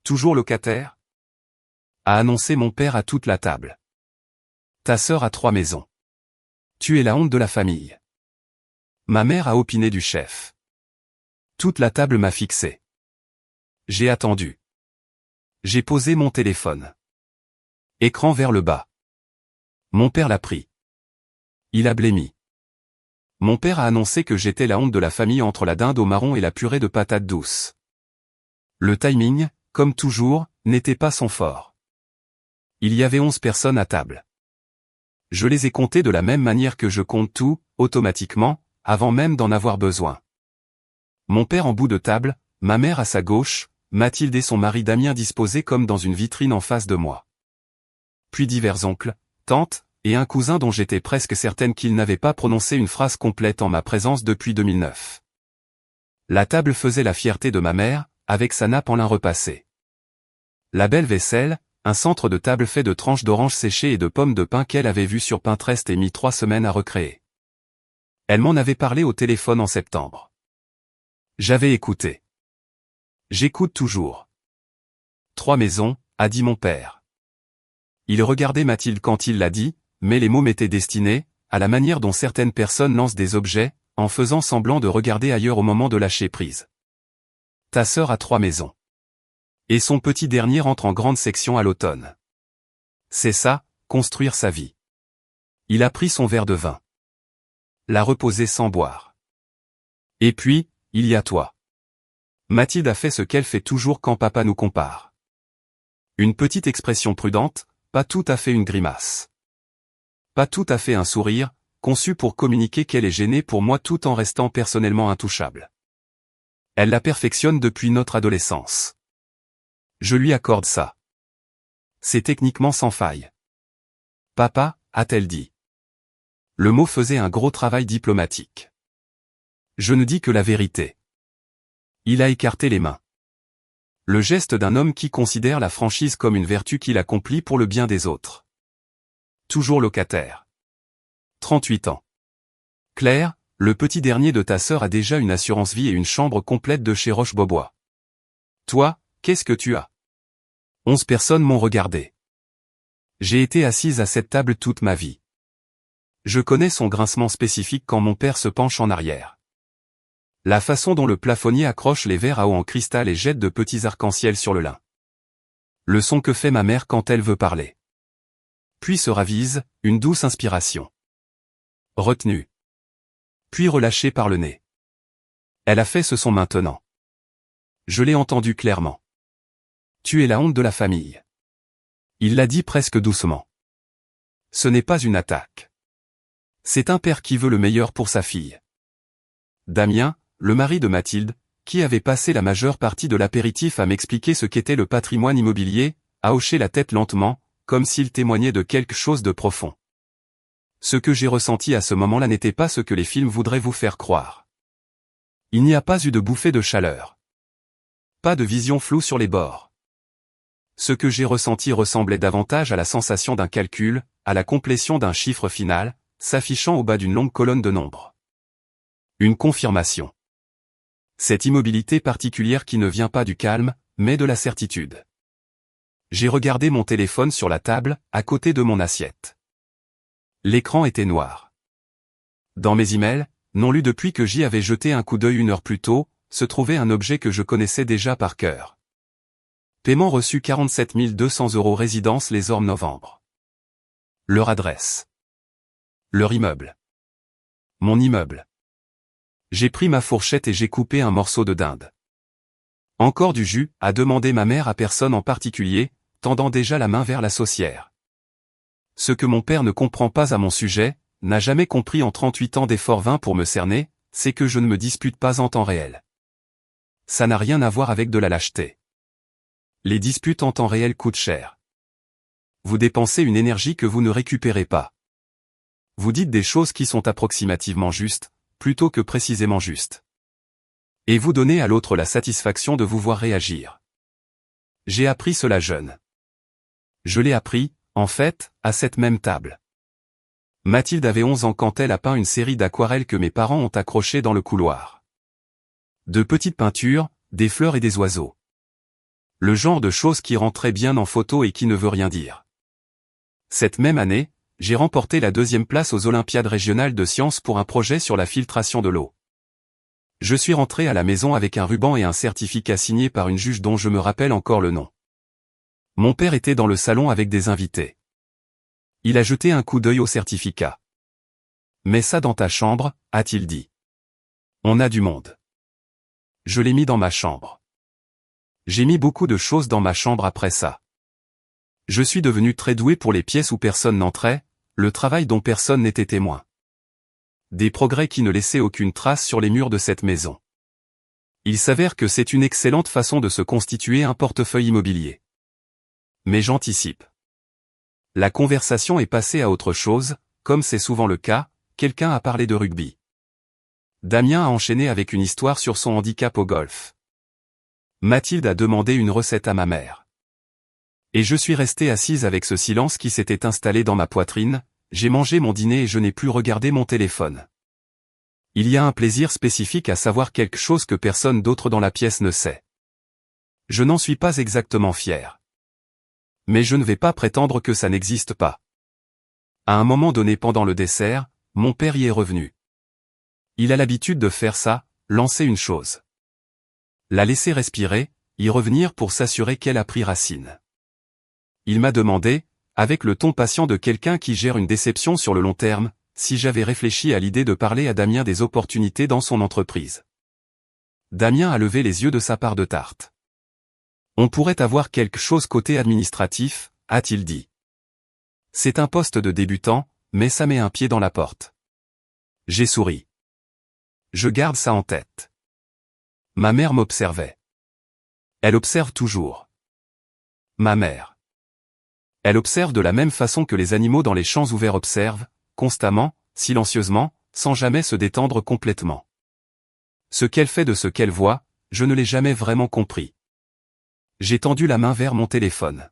Toujours locataire? A annoncé mon père à toute la table. Ta sœur a 3 maisons. Tu es la honte de la famille. Ma mère a opiné du chef. Toute la table m'a fixé. J'ai attendu. J'ai posé mon téléphone. Écran vers le bas. Mon père l'a pris. Il a blêmi. Mon père a annoncé que j'étais la honte de la famille entre la dinde au marron et la purée de patates douces. Le timing, comme toujours, n'était pas son fort. Il y avait 11 personnes à table. Je les ai comptées de la même manière que je compte tout, automatiquement, avant même d'en avoir besoin. Mon père en bout de table, ma mère à sa gauche, Mathilde et son mari Damien disposés comme dans une vitrine en face de moi. Puis divers oncles, tantes, et un cousin dont j'étais presque certaine qu'il n'avait pas prononcé une phrase complète en ma présence depuis 2009. La table faisait la fierté de ma mère, avec sa nappe en lin repassée. La belle vaisselle, un centre de table fait de tranches d'oranges séchées et de pommes de pin qu'elle avait vu sur Pinterest et mis 3 semaines à recréer. Elle m'en avait parlé au téléphone en septembre. J'avais écouté. J'écoute toujours. 3 maisons, a dit mon père. Il regardait Mathilde quand il l'a dit, mais les mots m'étaient destinés, à la manière dont certaines personnes lancent des objets, en faisant semblant de regarder ailleurs au moment de lâcher prise. Ta sœur a 3 maisons. Et son petit dernier rentre en grande section à l'automne. C'est ça, construire sa vie. Il a pris son verre de vin. L'a reposé sans boire. Et puis, il y a toi. Mathilde a fait ce qu'elle fait toujours quand papa nous compare. Une petite expression prudente, pas tout à fait une grimace. Pas tout à fait un sourire, conçu pour communiquer qu'elle est gênée pour moi tout en restant personnellement intouchable. Elle la perfectionne depuis notre adolescence. Je lui accorde ça. C'est techniquement sans faille. Papa, a-t-elle dit. Le mot faisait un gros travail diplomatique. Je ne dis que la vérité. Il a écarté les mains. Le geste d'un homme qui considère la franchise comme une vertu qu'il accomplit pour le bien des autres. Toujours locataire. 38 ans. Claire, le petit dernier de ta sœur a déjà une assurance vie et une chambre complète de chez Roche-Beaubois. Toi, qu'est-ce que tu as? 11 personnes m'ont regardé. J'ai été assise à cette table toute ma vie. Je connais son grincement spécifique quand mon père se penche en arrière. La façon dont le plafonnier accroche les verres à eau en cristal et jette de petits arcs-en-ciel sur le lin. Le son que fait ma mère quand elle veut parler. Puis se ravise, une douce inspiration. Retenue. Puis relâchée par le nez. Elle a fait ce son maintenant. Je l'ai entendu clairement. Tu es la honte de la famille. Il l'a dit presque doucement. Ce n'est pas une attaque. C'est un père qui veut le meilleur pour sa fille. Damien, le mari de Mathilde, qui avait passé la majeure partie de l'apéritif à m'expliquer ce qu'était le patrimoine immobilier, a hoché la tête lentement, comme s'il témoignait de quelque chose de profond. Ce que j'ai ressenti à ce moment-là n'était pas ce que les films voudraient vous faire croire. Il n'y a pas eu de bouffée de chaleur. Pas de vision floue sur les bords. Ce que j'ai ressenti ressemblait davantage à la sensation d'un calcul, à la complétion d'un chiffre final, s'affichant au bas d'une longue colonne de nombres. Une confirmation. Cette immobilité particulière qui ne vient pas du calme, mais de la certitude. J'ai regardé mon téléphone sur la table, à côté de mon assiette. L'écran était noir. Dans mes emails, non lus depuis que j'y avais jeté un coup d'œil 1 heure plus tôt, se trouvait un objet que je connaissais déjà par cœur. Paiement reçu 47 200 € résidence Les Ormes novembre. Leur adresse. Leur immeuble. Mon immeuble. J'ai pris ma fourchette et j'ai coupé un morceau de dinde. Encore du jus, a demandé ma mère à personne en particulier, tendant déjà la main vers la saucière. Ce que mon père ne comprend pas à mon sujet, n'a jamais compris en 38 ans d'efforts vains pour me cerner, c'est que je ne me dispute pas en temps réel. Ça n'a rien à voir avec de la lâcheté. Les disputes en temps réel coûtent cher. Vous dépensez une énergie que vous ne récupérez pas. Vous dites des choses qui sont approximativement justes, plutôt que précisément justes. Et vous donnez à l'autre la satisfaction de vous voir réagir. J'ai appris cela jeune. Je l'ai appris, en fait, à cette même table. Mathilde avait 11 ans quand elle a peint une série d'aquarelles que mes parents ont accrochées dans le couloir. De petites peintures, des fleurs et des oiseaux. Le genre de chose qui rend très bien en photo et qui ne veut rien dire. Cette même année, j'ai remporté la 2e place aux Olympiades régionales de sciences pour un projet sur la filtration de l'eau. Je suis rentré à la maison avec un ruban et un certificat signé par une juge dont je me rappelle encore le nom. Mon père était dans le salon avec des invités. Il a jeté un coup d'œil au certificat. « Mets ça dans ta chambre », a-t-il dit. « On a du monde. » Je l'ai mis dans ma chambre. J'ai mis beaucoup de choses dans ma chambre après ça. Je suis devenu très doué pour les pièces où personne n'entrait, le travail dont personne n'était témoin. Des progrès qui ne laissaient aucune trace sur les murs de cette maison. Il s'avère que c'est une excellente façon de se constituer un portefeuille immobilier. Mais j'anticipe. La conversation est passée à autre chose, comme c'est souvent le cas, quelqu'un a parlé de rugby. Damien a enchaîné avec une histoire sur son handicap au golf. Mathilde a demandé une recette à ma mère. Et je suis resté assise avec ce silence qui s'était installé dans ma poitrine, j'ai mangé mon dîner et je n'ai plus regardé mon téléphone. Il y a un plaisir spécifique à savoir quelque chose que personne d'autre dans la pièce ne sait. Je n'en suis pas exactement fier. Mais je ne vais pas prétendre que ça n'existe pas. À un moment donné pendant le dessert, mon père y est revenu. Il a l'habitude de faire ça, lancer une chose. La laisser respirer, y revenir pour s'assurer qu'elle a pris racine. Il m'a demandé, avec le ton patient de quelqu'un qui gère une déception sur le long terme, si j'avais réfléchi à l'idée de parler à Damien des opportunités dans son entreprise. Damien a levé les yeux de sa part de tarte. On pourrait avoir quelque chose côté administratif, a-t-il dit. C'est un poste de débutant, mais ça met un pied dans la porte. J'ai souri. Je garde ça en tête. Ma mère m'observait. Elle observe toujours. Ma mère. Elle observe de la même façon que les animaux dans les champs ouverts observent, constamment, silencieusement, sans jamais se détendre complètement. Ce qu'elle fait de ce qu'elle voit, je ne l'ai jamais vraiment compris. J'ai tendu la main vers mon téléphone.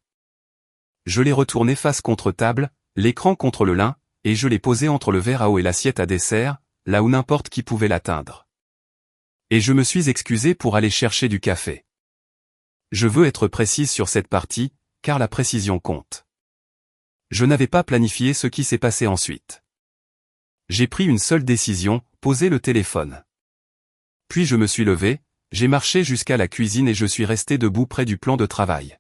Je l'ai retourné face contre table, l'écran contre le lin, et je l'ai posé entre le verre à eau et l'assiette à dessert, là où n'importe qui pouvait l'atteindre. Et je me suis excusé pour aller chercher du café. Je veux être précise sur cette partie, car la précision compte. Je n'avais pas planifié ce qui s'est passé ensuite. J'ai pris une seule décision, poser le téléphone. Puis je me suis levé, j'ai marché jusqu'à la cuisine et je suis resté debout près du plan de travail.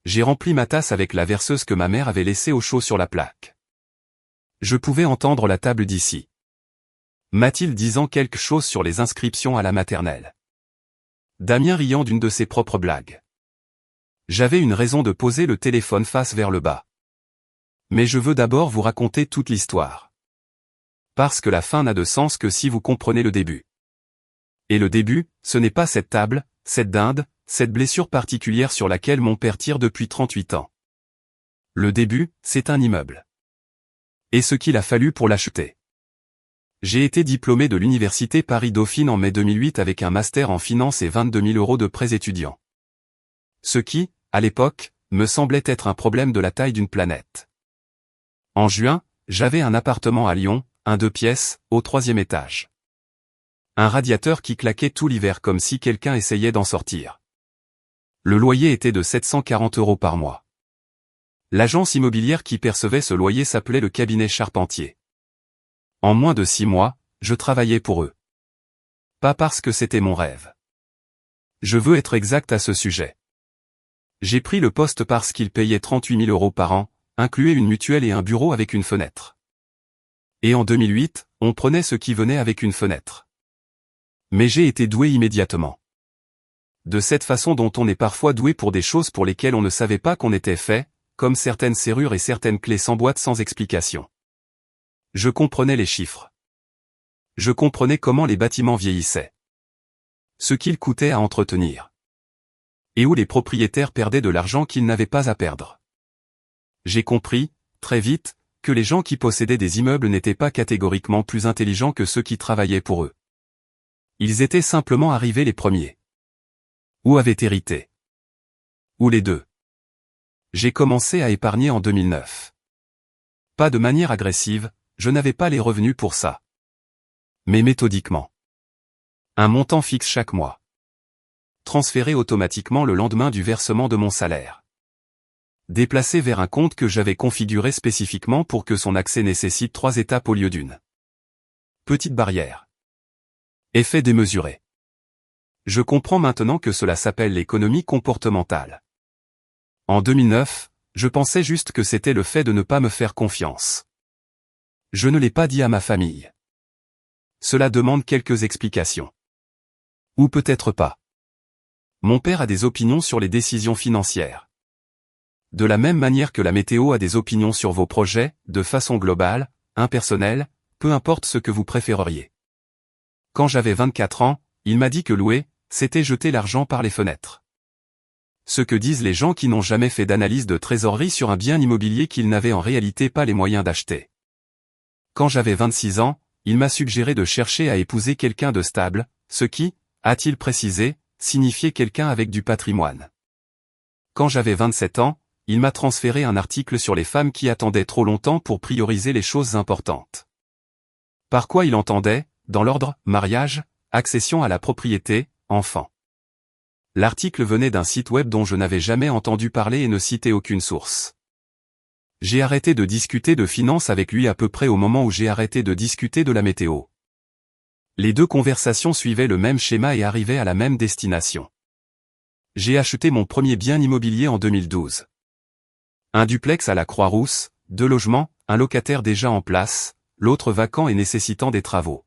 J'ai rempli ma tasse avec la verseuse que ma mère avait laissée au chaud sur la plaque. Je pouvais entendre la table d'ici. Mathilde disant quelque chose sur les inscriptions à la maternelle. Damien riant d'une de ses propres blagues. J'avais une raison de poser le téléphone face vers le bas. Mais je veux d'abord vous raconter toute l'histoire. Parce que la fin n'a de sens que si vous comprenez le début. Et le début, ce n'est pas cette table, cette dinde, cette blessure particulière sur laquelle mon père tire depuis 38 ans. Le début, c'est un immeuble. Et ce qu'il a fallu pour l'acheter. J'ai été diplômé de l'université Paris-Dauphine en mai 2008 avec un master en finance et 22 000 € de prêts étudiants. Ce qui, à l'époque, me semblait être un problème de la taille d'une planète. En juin, j'avais un appartement à Lyon, un 2 pièces, au 3e étage. Un radiateur qui claquait tout l'hiver comme si quelqu'un essayait d'en sortir. Le loyer était de 740 € par mois. L'agence immobilière qui percevait ce loyer s'appelait le cabinet Charpentier. En moins de 6 mois, je travaillais pour eux. Pas parce que c'était mon rêve. Je veux être exact à ce sujet. J'ai pris le poste parce qu'ils payaient 38 000 € par an, incluait une mutuelle et un bureau avec une fenêtre. Et en 2008, on prenait ce qui venait avec une fenêtre. Mais j'ai été doué immédiatement. De cette façon dont on est parfois doué pour des choses pour lesquelles on ne savait pas qu'on était fait, comme certaines serrures et certaines clés s'emboîtent sans explication. Je comprenais les chiffres. Je comprenais comment les bâtiments vieillissaient. Ce qu'ils coûtaient à entretenir. Et où les propriétaires perdaient de l'argent qu'ils n'avaient pas à perdre. J'ai compris, très vite, que les gens qui possédaient des immeubles n'étaient pas catégoriquement plus intelligents que ceux qui travaillaient pour eux. Ils étaient simplement arrivés les premiers. Ou avaient hérité. Ou les deux. J'ai commencé à épargner en 2009. Pas de manière agressive, je n'avais pas les revenus pour ça. Mais méthodiquement. Un montant fixe chaque mois. transféré automatiquement le lendemain du versement de mon salaire. Déplacé vers un compte que j'avais configuré spécifiquement pour que son accès nécessite 3 étapes au lieu d'une. Petite barrière. Effet démesuré. Je comprends maintenant que cela s'appelle l'économie comportementale. En 2009, je pensais juste que c'était le fait de ne pas me faire confiance. Je ne l'ai pas dit à ma famille. Cela demande quelques explications. Ou peut-être pas. Mon père a des opinions sur les décisions financières. De la même manière que la météo a des opinions sur vos projets, de façon globale, impersonnelle, peu importe ce que vous préféreriez. Quand j'avais 24 ans, il m'a dit que louer, c'était jeter l'argent par les fenêtres. Ce que disent les gens qui n'ont jamais fait d'analyse de trésorerie sur un bien immobilier qu'ils n'avaient en réalité pas les moyens d'acheter. Quand j'avais 26 ans, il m'a suggéré de chercher à épouser quelqu'un de stable, ce qui, a-t-il précisé, signifiait quelqu'un avec du patrimoine. Quand j'avais 27 ans, il m'a transféré un article sur les femmes qui attendaient trop longtemps pour prioriser les choses importantes. Par quoi il entendait, dans l'ordre, mariage, accession à la propriété, enfant. L'article venait d'un site web dont je n'avais jamais entendu parler et ne citait aucune source. J'ai arrêté de discuter de finances avec lui à peu près au moment où j'ai arrêté de discuter de la météo. Les deux conversations suivaient le même schéma et arrivaient à la même destination. J'ai acheté mon premier bien immobilier en 2012. Un duplex à la Croix-Rousse, 2 logements, un locataire déjà en place, l'autre vacant et nécessitant des travaux.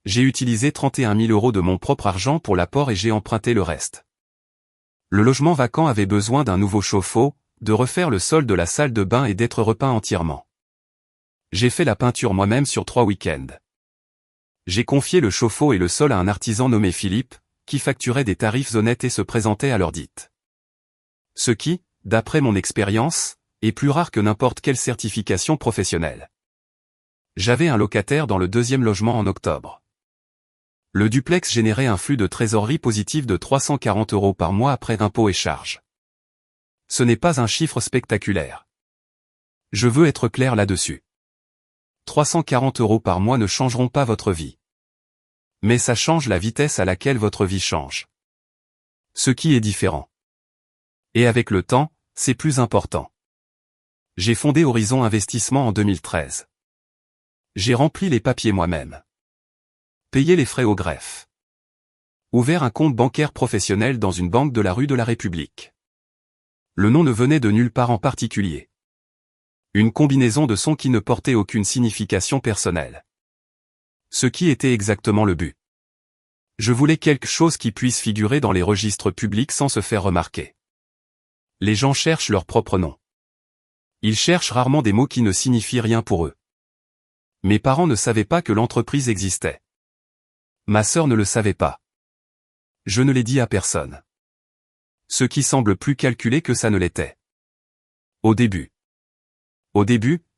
J'ai utilisé 31 000 € de mon propre argent pour l'apport et j'ai emprunté le reste. Le logement vacant avait besoin d'un nouveau chauffe-eau, de refaire le sol de la salle de bain et d'être repeint entièrement. J'ai fait la peinture moi-même sur 3 week-ends. J'ai confié le chauffe-eau et le sol à un artisan nommé Philippe, qui facturait des tarifs honnêtes et se présentait à l'heure dite. Ce qui, d'après mon expérience, est plus rare que n'importe quelle certification professionnelle. J'avais un locataire dans le 2e logement en octobre. Le duplex générait un flux de trésorerie positif de 340 € par mois après impôts et charges. Ce n'est pas un chiffre spectaculaire. Je veux être clair là-dessus. 340 € par mois ne changeront pas votre vie. Mais ça change la vitesse à laquelle votre vie change. Ce qui est différent. Et avec le temps, c'est plus important. J'ai fondé Horizon Investissement en 2013. J'ai rempli les papiers moi-même. Payé les frais au greffe. Ouvert un compte bancaire professionnel dans une banque de la rue de la République. Le nom ne venait de nulle part en particulier. Une combinaison de sons qui ne portait aucune signification personnelle. Ce qui était exactement le but. Je voulais quelque chose qui puisse figurer dans les registres publics sans se faire remarquer. Les gens cherchent leur propre nom. Ils cherchent rarement des mots qui ne signifient rien pour eux. Mes parents ne savaient pas que l'entreprise existait. Ma sœur ne le savait pas. Je ne l'ai dit à personne. Ce qui semble plus calculé que ça ne l'était. Au début,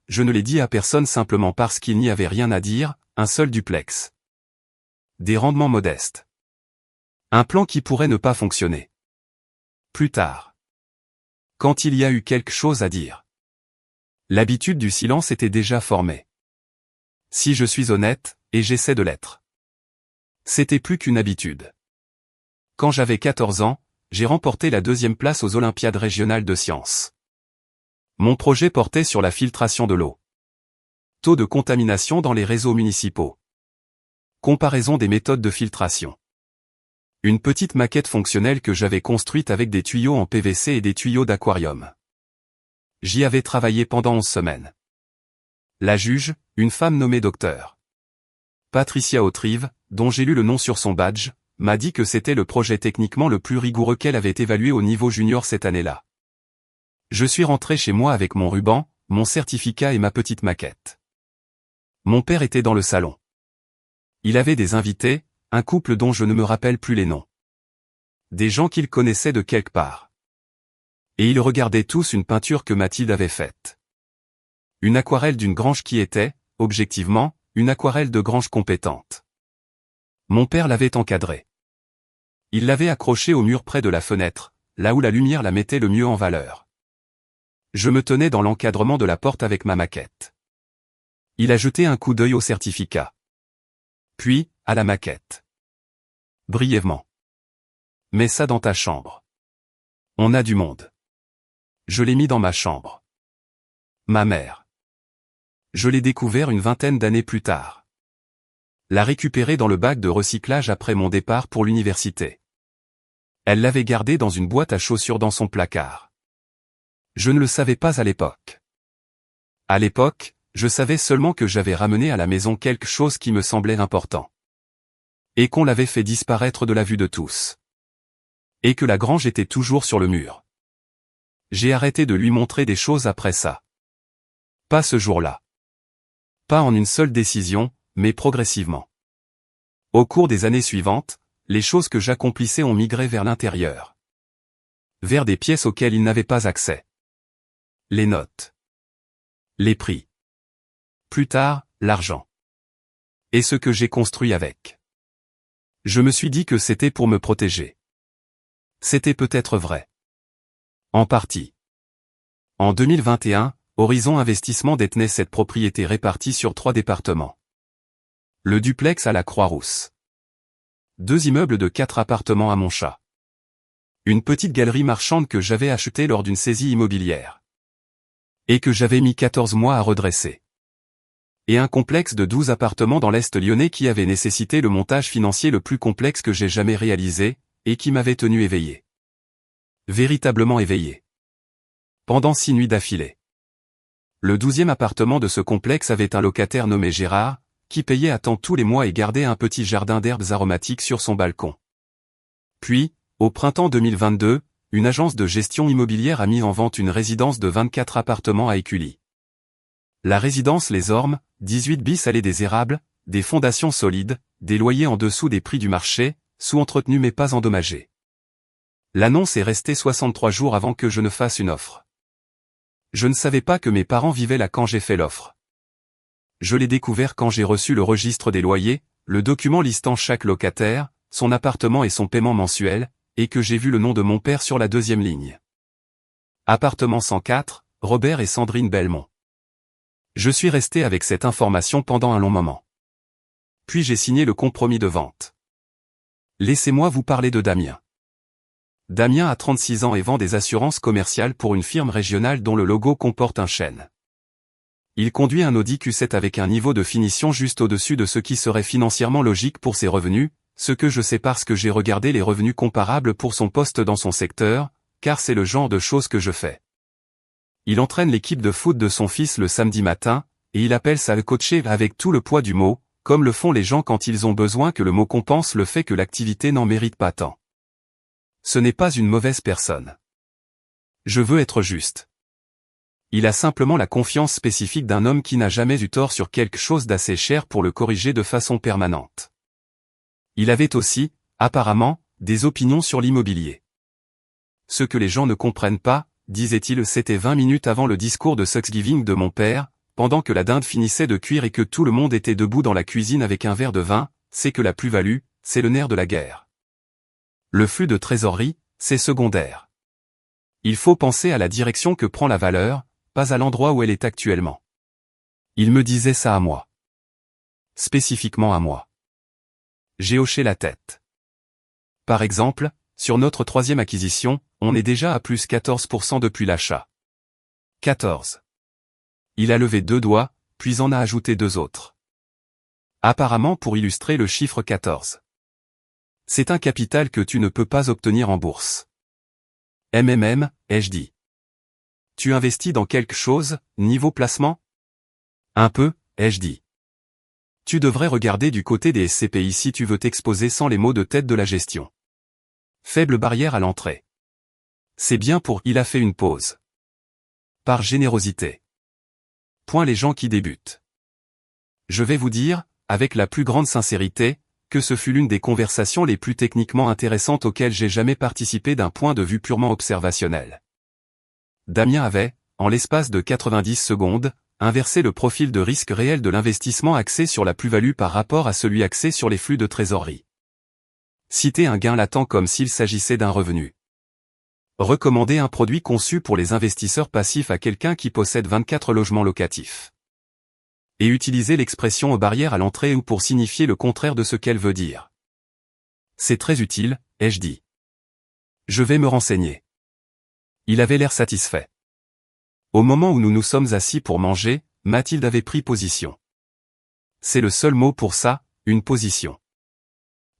je ne l'ai dit à personne simplement parce qu'il n'y avait rien à dire, un seul duplex. Des rendements modestes. Un plan qui pourrait ne pas fonctionner. Plus tard. Quand il y a eu quelque chose à dire. L'habitude du silence était déjà formée. Si je suis honnête, et j'essaie de l'être. C'était plus qu'une habitude. Quand j'avais 14 ans, j'ai remporté la 2e place aux Olympiades régionales de sciences. Mon projet portait sur la filtration de l'eau. Taux de contamination dans les réseaux municipaux. Comparaison des méthodes de filtration. Une petite maquette fonctionnelle que j'avais construite avec des tuyaux en PVC et des tuyaux d'aquarium. J'y avais travaillé pendant 11 semaines. La juge, une femme nommée Dr. Patricia Autrive, dont j'ai lu le nom sur son badge, m'a dit que c'était le projet techniquement le plus rigoureux qu'elle avait évalué au niveau junior cette année-là. Je suis rentré chez moi avec mon ruban, mon certificat et ma petite maquette. Mon père était dans le salon. Il avait des invités, un couple dont je ne me rappelle plus les noms. Des gens qu'il connaissait de quelque part. Et ils regardaient tous une peinture que Mathilde avait faite. Une aquarelle d'une grange qui était, objectivement, une aquarelle de grange compétente. Mon père l'avait encadrée. Il l'avait accrochée au mur près de la fenêtre, là où la lumière la mettait le mieux en valeur. Je me tenais dans l'encadrement de la porte avec ma maquette. Il a jeté un coup d'œil au certificat. Puis, à la maquette. Brièvement. Mets ça dans ta chambre. On a du monde. Je l'ai mis dans ma chambre. Ma mère. Je l'ai découvert une vingtaine d'années plus tard. L'a récupéré dans le bac de recyclage après mon départ pour l'université. Elle l'avait gardé dans une boîte à chaussures dans son placard. Je ne le savais pas à l'époque. À l'époque, je savais seulement que j'avais ramené à la maison quelque chose qui me semblait important. Et qu'on l'avait fait disparaître de la vue de tous. Et que la grange était toujours sur le mur. J'ai arrêté de lui montrer des choses après ça. Pas ce jour-là. Pas en une seule décision, mais progressivement. Au cours des années suivantes, les choses que j'accomplissais ont migré vers l'intérieur. Vers des pièces auxquelles il n'avait pas accès. Les notes. Les prix. Plus tard, l'argent. Et ce que j'ai construit avec. Je me suis dit que c'était pour me protéger. C'était peut-être vrai. En partie. En 2021, Horizon Investissement détenait cette propriété répartie sur 3 départements. Le duplex à la Croix-Rousse. 2 immeubles de 4 appartements à Montchat. Une petite galerie marchande que j'avais achetée lors d'une saisie immobilière. Et que j'avais mis 14 mois à redresser. Et un complexe de 12 appartements dans l'Est lyonnais qui avait nécessité le montage financier le plus complexe que j'ai jamais réalisé, et qui m'avait tenu éveillé. Véritablement éveillé. Pendant 6 nuits d'affilée. Le 12e appartement de ce complexe avait un locataire nommé Gérard, qui payait à temps tous les mois et gardait un petit jardin d'herbes aromatiques sur son balcon. Puis, au printemps 2022, une agence de gestion immobilière a mis en vente une résidence de 24 appartements à Écully. La résidence Les Ormes, 18 bis allée des Érables, des fondations solides, des loyers en dessous des prix du marché, sous-entretenus mais pas endommagés. L'annonce est restée 63 jours avant que je ne fasse une offre. Je ne savais pas que mes parents vivaient là quand j'ai fait l'offre. Je l'ai découvert quand j'ai reçu le registre des loyers, le document listant chaque locataire, son appartement et son paiement mensuel, et que j'ai vu le nom de mon père sur la 2e ligne. Appartement 104, Robert et Sandrine Belmont. Je suis resté avec cette information pendant un long moment. Puis j'ai signé le compromis de vente. Laissez-moi vous parler de Damien. Damien a 36 ans et vend des assurances commerciales pour une firme régionale dont le logo comporte un chêne. Il conduit un Audi Q7 avec un niveau de finition juste au-dessus de ce qui serait financièrement logique pour ses revenus, ce que je sais parce que j'ai regardé les revenus comparables pour son poste dans son secteur, car c'est le genre de choses que je fais. Il entraîne l'équipe de foot de son fils le samedi matin, et il appelle ça le coacher avec tout le poids du mot, comme le font les gens quand ils ont besoin que le mot compense le fait que l'activité n'en mérite pas tant. Ce n'est pas une mauvaise personne. Je veux être juste. Il a simplement la confiance spécifique d'un homme qui n'a jamais eu tort sur quelque chose d'assez cher pour le corriger de façon permanente. Il avait aussi, apparemment, des opinions sur l'immobilier. Ce que les gens ne comprennent pas, disait-il, c'était 20 minutes avant le discours de Thanksgiving de mon père, pendant que la dinde finissait de cuire et que tout le monde était debout dans la cuisine avec un verre de vin, c'est que la plus-value, c'est le nerf de la guerre. Le flux de trésorerie, c'est secondaire. Il faut penser à la direction que prend la valeur, pas à l'endroit où elle est actuellement. Il me disait ça à moi. Spécifiquement à moi. J'ai hoché la tête. Par exemple, sur notre 3e acquisition, on est déjà à plus 14% depuis l'achat. 14. Il a levé 2 doigts, puis en a ajouté 2 autres. Apparemment pour illustrer le chiffre 14. C'est un capital que tu ne peux pas obtenir en bourse. Ai-je dit. Tu investis dans quelque chose, niveau placement? Un peu, ai-je dit. Tu devrais regarder du côté des SCPI si tu veux t'exposer sans les mots de tête de la gestion. Faible barrière à l'entrée. C'est bien pour il a fait une pause. Par générosité. Point les gens qui débutent. Je vais vous dire, avec la plus grande sincérité, que ce fut l'une des conversations les plus techniquement intéressantes auxquelles j'ai jamais participé d'un point de vue purement observationnel. Damien avait, en l'espace de 90 secondes, inversé le profil de risque réel de l'investissement axé sur la plus-value par rapport à celui axé sur les flux de trésorerie. Citer un gain latent comme s'il s'agissait d'un revenu. Recommander un produit conçu pour les investisseurs passifs à quelqu'un qui possède 24 logements locatifs. Et utiliser l'expression aux barrières à l'entrée ou pour signifier le contraire de ce qu'elle veut dire. C'est très utile, ai-je dit. Je vais me renseigner. Il avait l'air satisfait. Au moment où nous nous sommes assis pour manger, Mathilde avait pris position. C'est le seul mot pour ça, une position.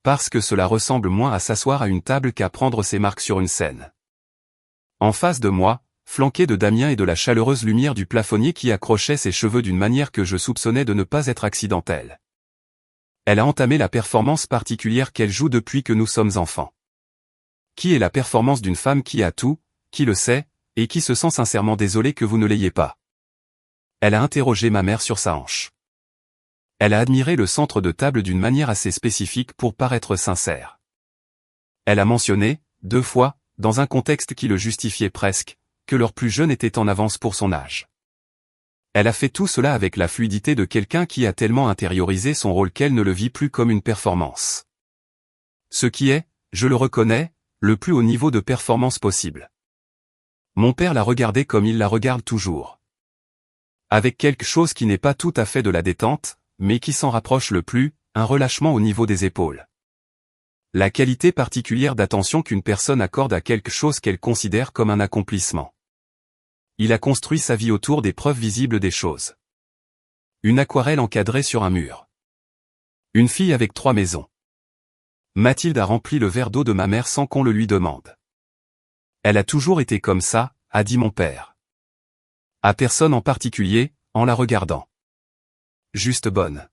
Parce que cela ressemble moins à s'asseoir à une table qu'à prendre ses marques sur une scène. En face de moi, flanqué de Damien et de la chaleureuse lumière du plafonnier qui accrochait ses cheveux d'une manière que je soupçonnais de ne pas être accidentelle. Elle a entamé la performance particulière qu'elle joue depuis que nous sommes enfants. Qui est la performance d'une femme qui a tout, qui le sait, et qui se sent sincèrement désolée que vous ne l'ayez pas. Elle a interrogé ma mère sur sa hanche. Elle a admiré le centre de table d'une manière assez spécifique pour paraître sincère. Elle a mentionné, 2 fois, dans un contexte qui le justifiait presque, que leur plus jeune était en avance pour son âge. Elle a fait tout cela avec la fluidité de quelqu'un qui a tellement intériorisé son rôle qu'elle ne le vit plus comme une performance. Ce qui est, je le reconnais, le plus haut niveau de performance possible. Mon père l'a regardée comme il la regarde toujours. Avec quelque chose qui n'est pas tout à fait de la détente, mais qui s'en rapproche le plus, un relâchement au niveau des épaules. La qualité particulière d'attention qu'une personne accorde à quelque chose qu'elle considère comme un accomplissement. Il a construit sa vie autour des preuves visibles des choses. Une aquarelle encadrée sur un mur. Une fille avec 3 maisons. Mathilde a rempli le verre d'eau de ma mère sans qu'on le lui demande. Elle a toujours été comme ça, a dit mon père. À personne en particulier, en la regardant. Juste bonne.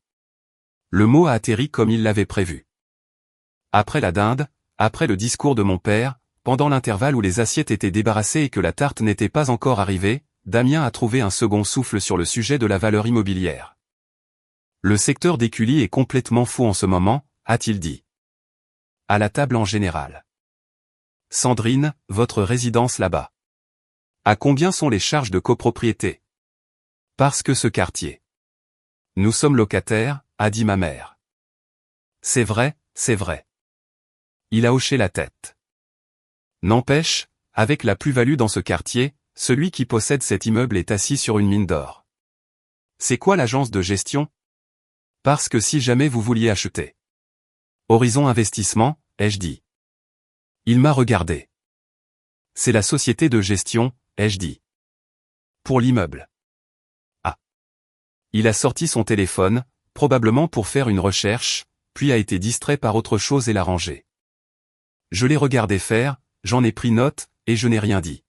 Le mot a atterri comme il l'avait prévu. Après la dinde, après le discours de mon père, pendant l'intervalle où les assiettes étaient débarrassées et que la tarte n'était pas encore arrivée, Damien a trouvé un second souffle sur le sujet de la valeur immobilière. Le secteur des Cully est complètement fou en ce moment, a-t-il dit. À la table en général. Sandrine, votre résidence là-bas. À combien sont les charges de copropriété? Parce que ce quartier. Nous sommes locataires, a dit ma mère. C'est vrai, c'est vrai. Il a hoché la tête. N'empêche, avec la plus-value dans ce quartier, celui qui possède cet immeuble est assis sur une mine d'or. C'est quoi l'agence de gestion? Parce que si jamais vous vouliez acheter. Horizon Investissement, ai-je dit. Il m'a regardé. C'est la société de gestion, ai-je dit. Pour l'immeuble. Ah. Il a sorti son téléphone, probablement pour faire une recherche, puis a été distrait par autre chose et l'a rangé. Je l'ai regardé faire, j'en ai pris note, et je n'ai rien dit.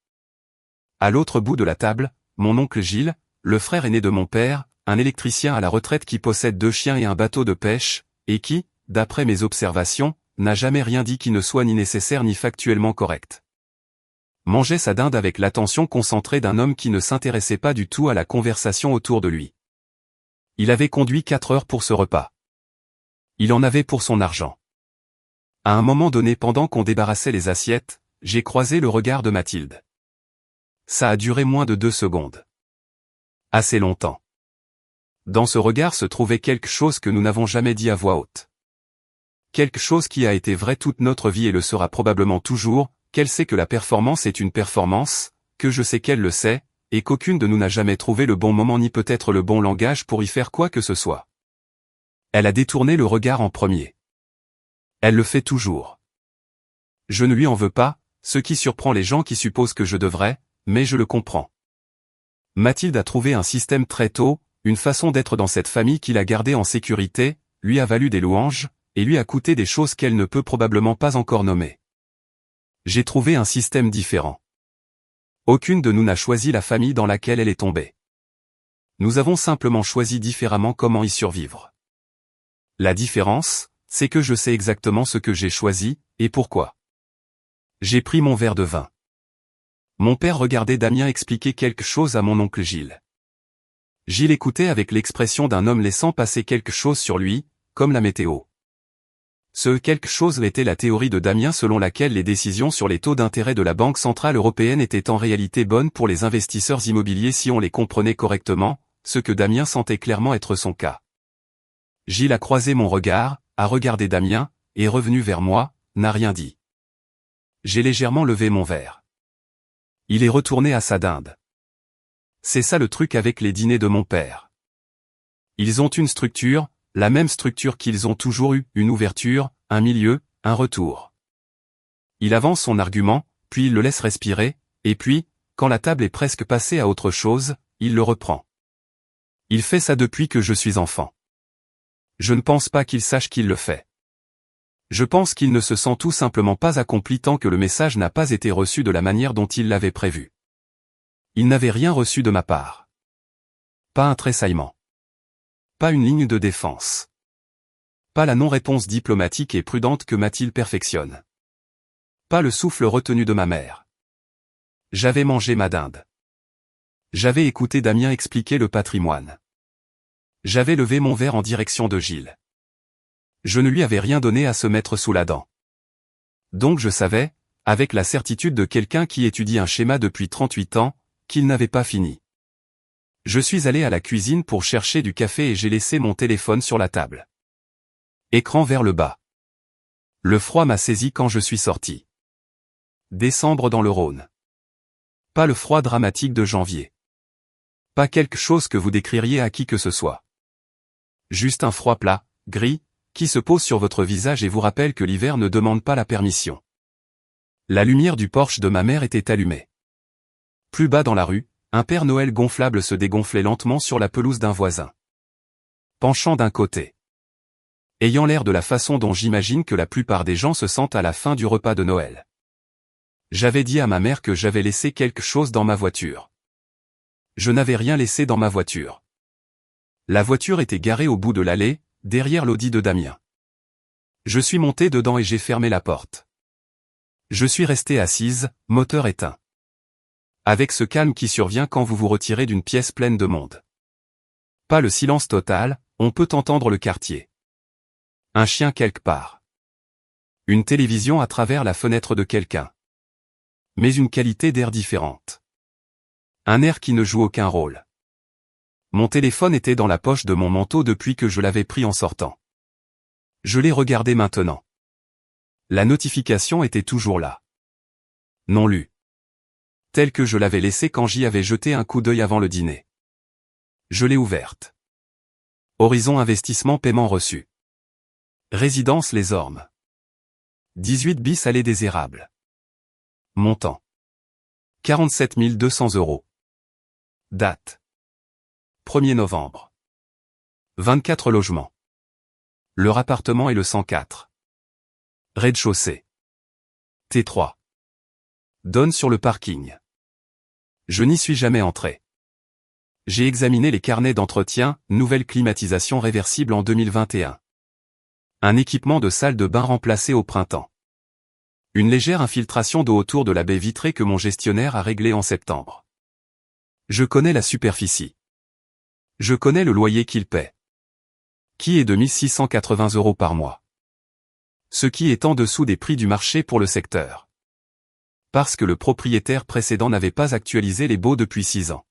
À l'autre bout de la table, mon oncle Gilles, le frère aîné de mon père, un électricien à la retraite qui possède 2 chiens et un bateau de pêche, et qui, d'après mes observations, n'a jamais rien dit qui ne soit ni nécessaire ni factuellement correct. Mangeait sa dinde avec l'attention concentrée d'un homme qui ne s'intéressait pas du tout à la conversation autour de lui. Il avait conduit 4 heures pour ce repas. Il en avait pour son argent. À un moment donné pendant qu'on débarrassait les assiettes, j'ai croisé le regard de Mathilde. Ça a duré moins de 2 secondes. Assez longtemps. Dans ce regard se trouvait quelque chose que nous n'avons jamais dit à voix haute. Quelque chose qui a été vrai toute notre vie et le sera probablement toujours, qu'elle sait que la performance est une performance, que je sais qu'elle le sait, et qu'aucune de nous n'a jamais trouvé le bon moment ni peut-être le bon langage pour y faire quoi que ce soit. Elle a détourné le regard en premier. Elle le fait toujours. Je ne lui en veux pas, ce qui surprend les gens qui supposent que je devrais, mais je le comprends. Mathilde a trouvé un système très tôt, une façon d'être dans cette famille qui l'a gardée en sécurité, lui a valu des louanges, et lui a coûté des choses qu'elle ne peut probablement pas encore nommer. J'ai trouvé un système différent. Aucune de nous n'a choisi la famille dans laquelle elle est tombée. Nous avons simplement choisi différemment comment y survivre. La différence, c'est que je sais exactement ce que j'ai choisi, et pourquoi. J'ai pris mon verre de vin. Mon père regardait Damien expliquer quelque chose à mon oncle Gilles. Gilles écoutait avec l'expression d'un homme laissant passer quelque chose sur lui, comme la météo. Ce quelque chose était la théorie de Damien selon laquelle les décisions sur les taux d'intérêt de la Banque Centrale Européenne étaient en réalité bonnes pour les investisseurs immobiliers si on les comprenait correctement, ce que Damien sentait clairement être son cas. Gilles a croisé mon regard, a regardé Damien, est revenu vers moi, n'a rien dit. J'ai légèrement levé mon verre. Il est retourné à sa dinde. C'est ça le truc avec les dîners de mon père. Ils ont une structure, la même structure qu'ils ont toujours eu, une ouverture, un milieu, un retour. il avance son argument, puis il le laisse respirer, et puis, quand la table est presque passée à autre chose, il le reprend. Il fait ça depuis que je suis enfant. Je ne pense pas qu'il sache qu'il le fait. Je pense qu'il ne se sent tout simplement pas accompli tant que le message n'a pas été reçu de la manière dont il l'avait prévu. Il n'avait rien reçu de ma part. Pas un tressaillement. Pas une ligne de défense. Pas la non-réponse diplomatique et prudente que Mathilde perfectionne. Pas le souffle retenu de ma mère. J'avais mangé ma dinde. J'avais écouté Damien expliquer le patrimoine. J'avais levé mon verre en direction de Gilles. Je ne lui avais rien donné à se mettre sous la dent. Donc je savais, avec la certitude de quelqu'un qui étudie un schéma depuis 38 ans, qu'il n'avait pas fini. Je suis allé à la cuisine pour chercher du café et j'ai laissé mon téléphone sur la table. Écran vers le bas. Le froid m'a saisi quand je suis sorti. Décembre dans le Rhône. Pas le froid dramatique de janvier. Pas quelque chose que vous décririez à qui que ce soit. Juste un froid plat, gris, qui se pose sur votre visage et vous rappelle que l'hiver ne demande pas la permission. La lumière du Porsche de ma mère était allumée. Plus bas dans la rue, un Père Noël gonflable se dégonflait lentement sur la pelouse d'un voisin. Penchant d'un côté. Ayant l'air de la façon dont j'imagine que la plupart des gens se sentent à la fin du repas de Noël. J'avais dit à ma mère que j'avais laissé quelque chose dans ma voiture. Je n'avais rien laissé dans ma voiture. La voiture était garée au bout de l'allée, derrière l'Audi de Damien. Je suis monté dedans et j'ai fermé la porte. Je suis resté assise, moteur éteint. Avec ce calme qui survient quand vous vous retirez d'une pièce pleine de monde. Pas le silence total, on peut entendre le quartier. Un chien quelque part. Une télévision à travers la fenêtre de quelqu'un. Mais une qualité d'air différente. Un air qui ne joue aucun rôle. Mon téléphone était dans la poche de mon manteau depuis que je l'avais pris en sortant. Je l'ai regardé maintenant. La notification était toujours là. Non lue. Telle que je l'avais laissée quand j'y avais jeté un coup d'œil avant le dîner. Je l'ai ouverte. Horizon Investissement Paiement reçu. Résidence Les Ormes. 18 bis Allée des Érables. Montant. 47 200 €. Date. 1er novembre. 24 logements. Leur appartement est le 104. Rez-de-chaussée. T3. Donne sur le parking. Je n'y suis jamais entré. J'ai examiné les carnets d'entretien, nouvelle climatisation réversible en 2021. Un équipement de salle de bain remplacé au printemps. Une légère infiltration d'eau autour de la baie vitrée que mon gestionnaire a réglée en septembre. Je connais la superficie. Je connais le loyer qu'il paie. Qui est de 1 680 € par mois. Ce qui est en dessous des prix du marché pour le secteur. Parce que le propriétaire précédent n'avait pas actualisé les baux depuis 6 ans.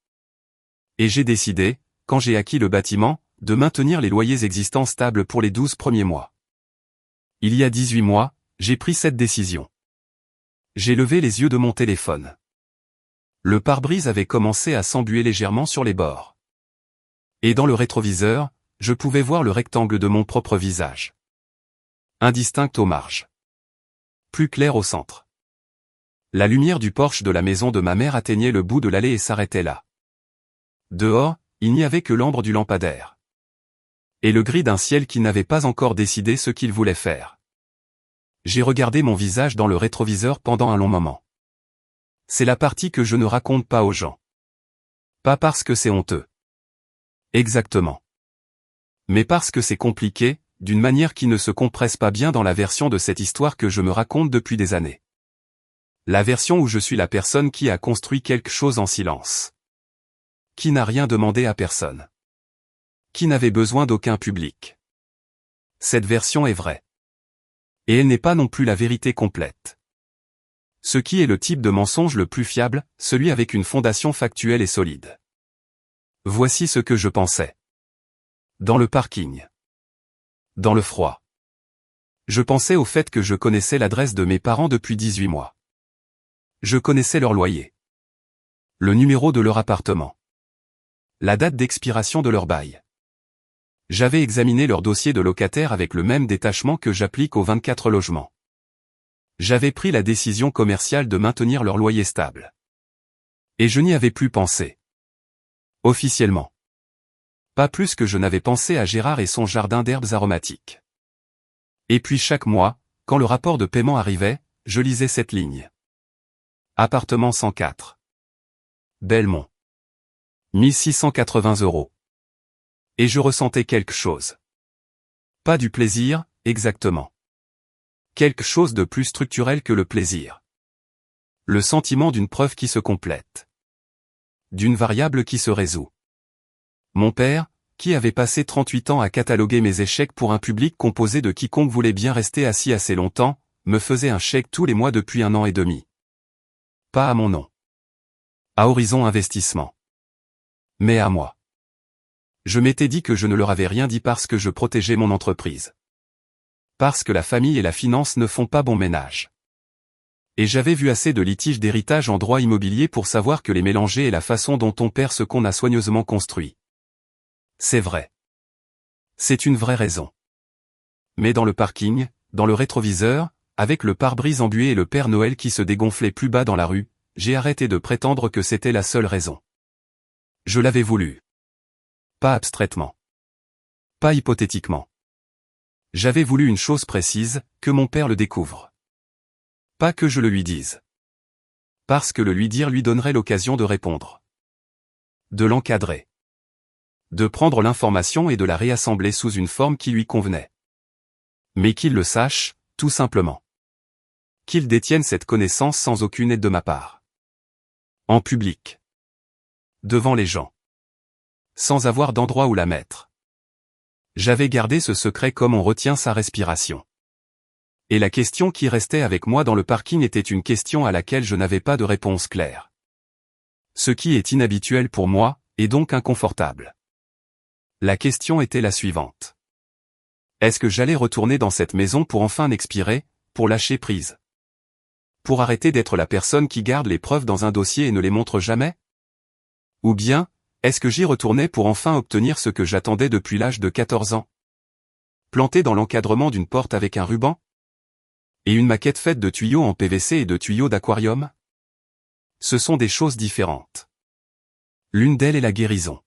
Et j'ai décidé, quand j'ai acquis le bâtiment, de maintenir les loyers existants stables pour les 12 premiers mois. Il y a 18 mois, j'ai pris cette décision. J'ai levé les yeux de mon téléphone. Le pare-brise avait commencé à s'embuer légèrement sur les bords. Et dans le rétroviseur, je pouvais voir le rectangle de mon propre visage. Indistinct aux marges. Plus clair au centre. La lumière du Porsche de la maison de ma mère atteignait le bout de l'allée et s'arrêtait là. Dehors, il n'y avait que l'ambre du lampadaire. Et le gris d'un ciel qui n'avait pas encore décidé ce qu'il voulait faire. J'ai regardé mon visage dans le rétroviseur pendant un long moment. C'est la partie que je ne raconte pas aux gens. Pas parce que c'est honteux. Exactement. Mais parce que c'est compliqué, d'une manière qui ne se compresse pas bien dans la version de cette histoire que je me raconte depuis des années. La version où je suis la personne qui a construit quelque chose en silence. Qui n'a rien demandé à personne. Qui n'avait besoin d'aucun public. Cette version est vraie. Et elle n'est pas non plus la vérité complète. Ce qui est le type de mensonge le plus fiable, celui avec une fondation factuelle et solide. Voici ce que je pensais. Dans le parking. Dans le froid. Je pensais au fait que je connaissais l'adresse de mes parents depuis 18 mois. Je connaissais leur loyer. Le numéro de leur appartement. La date d'expiration de leur bail. J'avais examiné leur dossier de locataire avec le même détachement que j'applique aux 24 logements. J'avais pris la décision commerciale de maintenir leur loyer stable. Et je n'y avais plus pensé. Officiellement. Pas plus que je n'avais pensé à Gérard et son jardin d'herbes aromatiques. Et puis chaque mois, quand le rapport de paiement arrivait, je lisais cette ligne. Appartement 104. Belmont. 1680 €. Et je ressentais quelque chose. Pas du plaisir, exactement. Quelque chose de plus structurel que le plaisir. Le sentiment d'une preuve qui se complète. D'une variable qui se résout. Mon père, qui avait passé 38 ans à cataloguer mes échecs pour un public composé de quiconque voulait bien rester assis assez longtemps, me faisait un chèque tous les mois depuis 1 an et demi. Pas à mon nom. À Horizon Investissement. Mais à moi. Je m'étais dit que je ne leur avais rien dit parce que je protégeais mon entreprise. Parce que la famille et la finance ne font pas bon ménage. Et j'avais vu assez de litiges d'héritage en droit immobilier pour savoir que les mélanger est la façon dont on perd ce qu'on a soigneusement construit. C'est vrai. C'est une vraie raison. Mais dans le parking, dans le rétroviseur, avec le pare-brise embué et le Père Noël qui se dégonflait plus bas dans la rue, j'ai arrêté de prétendre que c'était la seule raison. Je l'avais voulu. Pas abstraitement. Pas hypothétiquement. J'avais voulu une chose précise, que mon père le découvre. Pas que je le lui dise. Parce que le lui dire lui donnerait l'occasion de répondre. De l'encadrer. De prendre l'information et de la réassembler sous une forme qui lui convenait. Mais qu'il le sache, tout simplement. Qu'il détienne cette connaissance sans aucune aide de ma part. En public. Devant les gens. Sans avoir d'endroit où la mettre. J'avais gardé ce secret comme on retient sa respiration. Et la question qui restait avec moi dans le parking était une question à laquelle je n'avais pas de réponse claire. Ce qui est inhabituel pour moi, et donc inconfortable. La question était la suivante. Est-ce que j'allais retourner dans cette maison pour enfin expirer, pour lâcher prise? Pour arrêter d'être la personne qui garde les preuves dans un dossier et ne les montre jamais? Ou bien, est-ce que j'y retournais pour enfin obtenir ce que j'attendais depuis l'âge de 14 ans? Planté dans l'encadrement d'une porte avec un ruban? Et une maquette faite de tuyaux en PVC et de tuyaux d'aquarium? Ce sont des choses différentes. L'une d'elles est la guérison.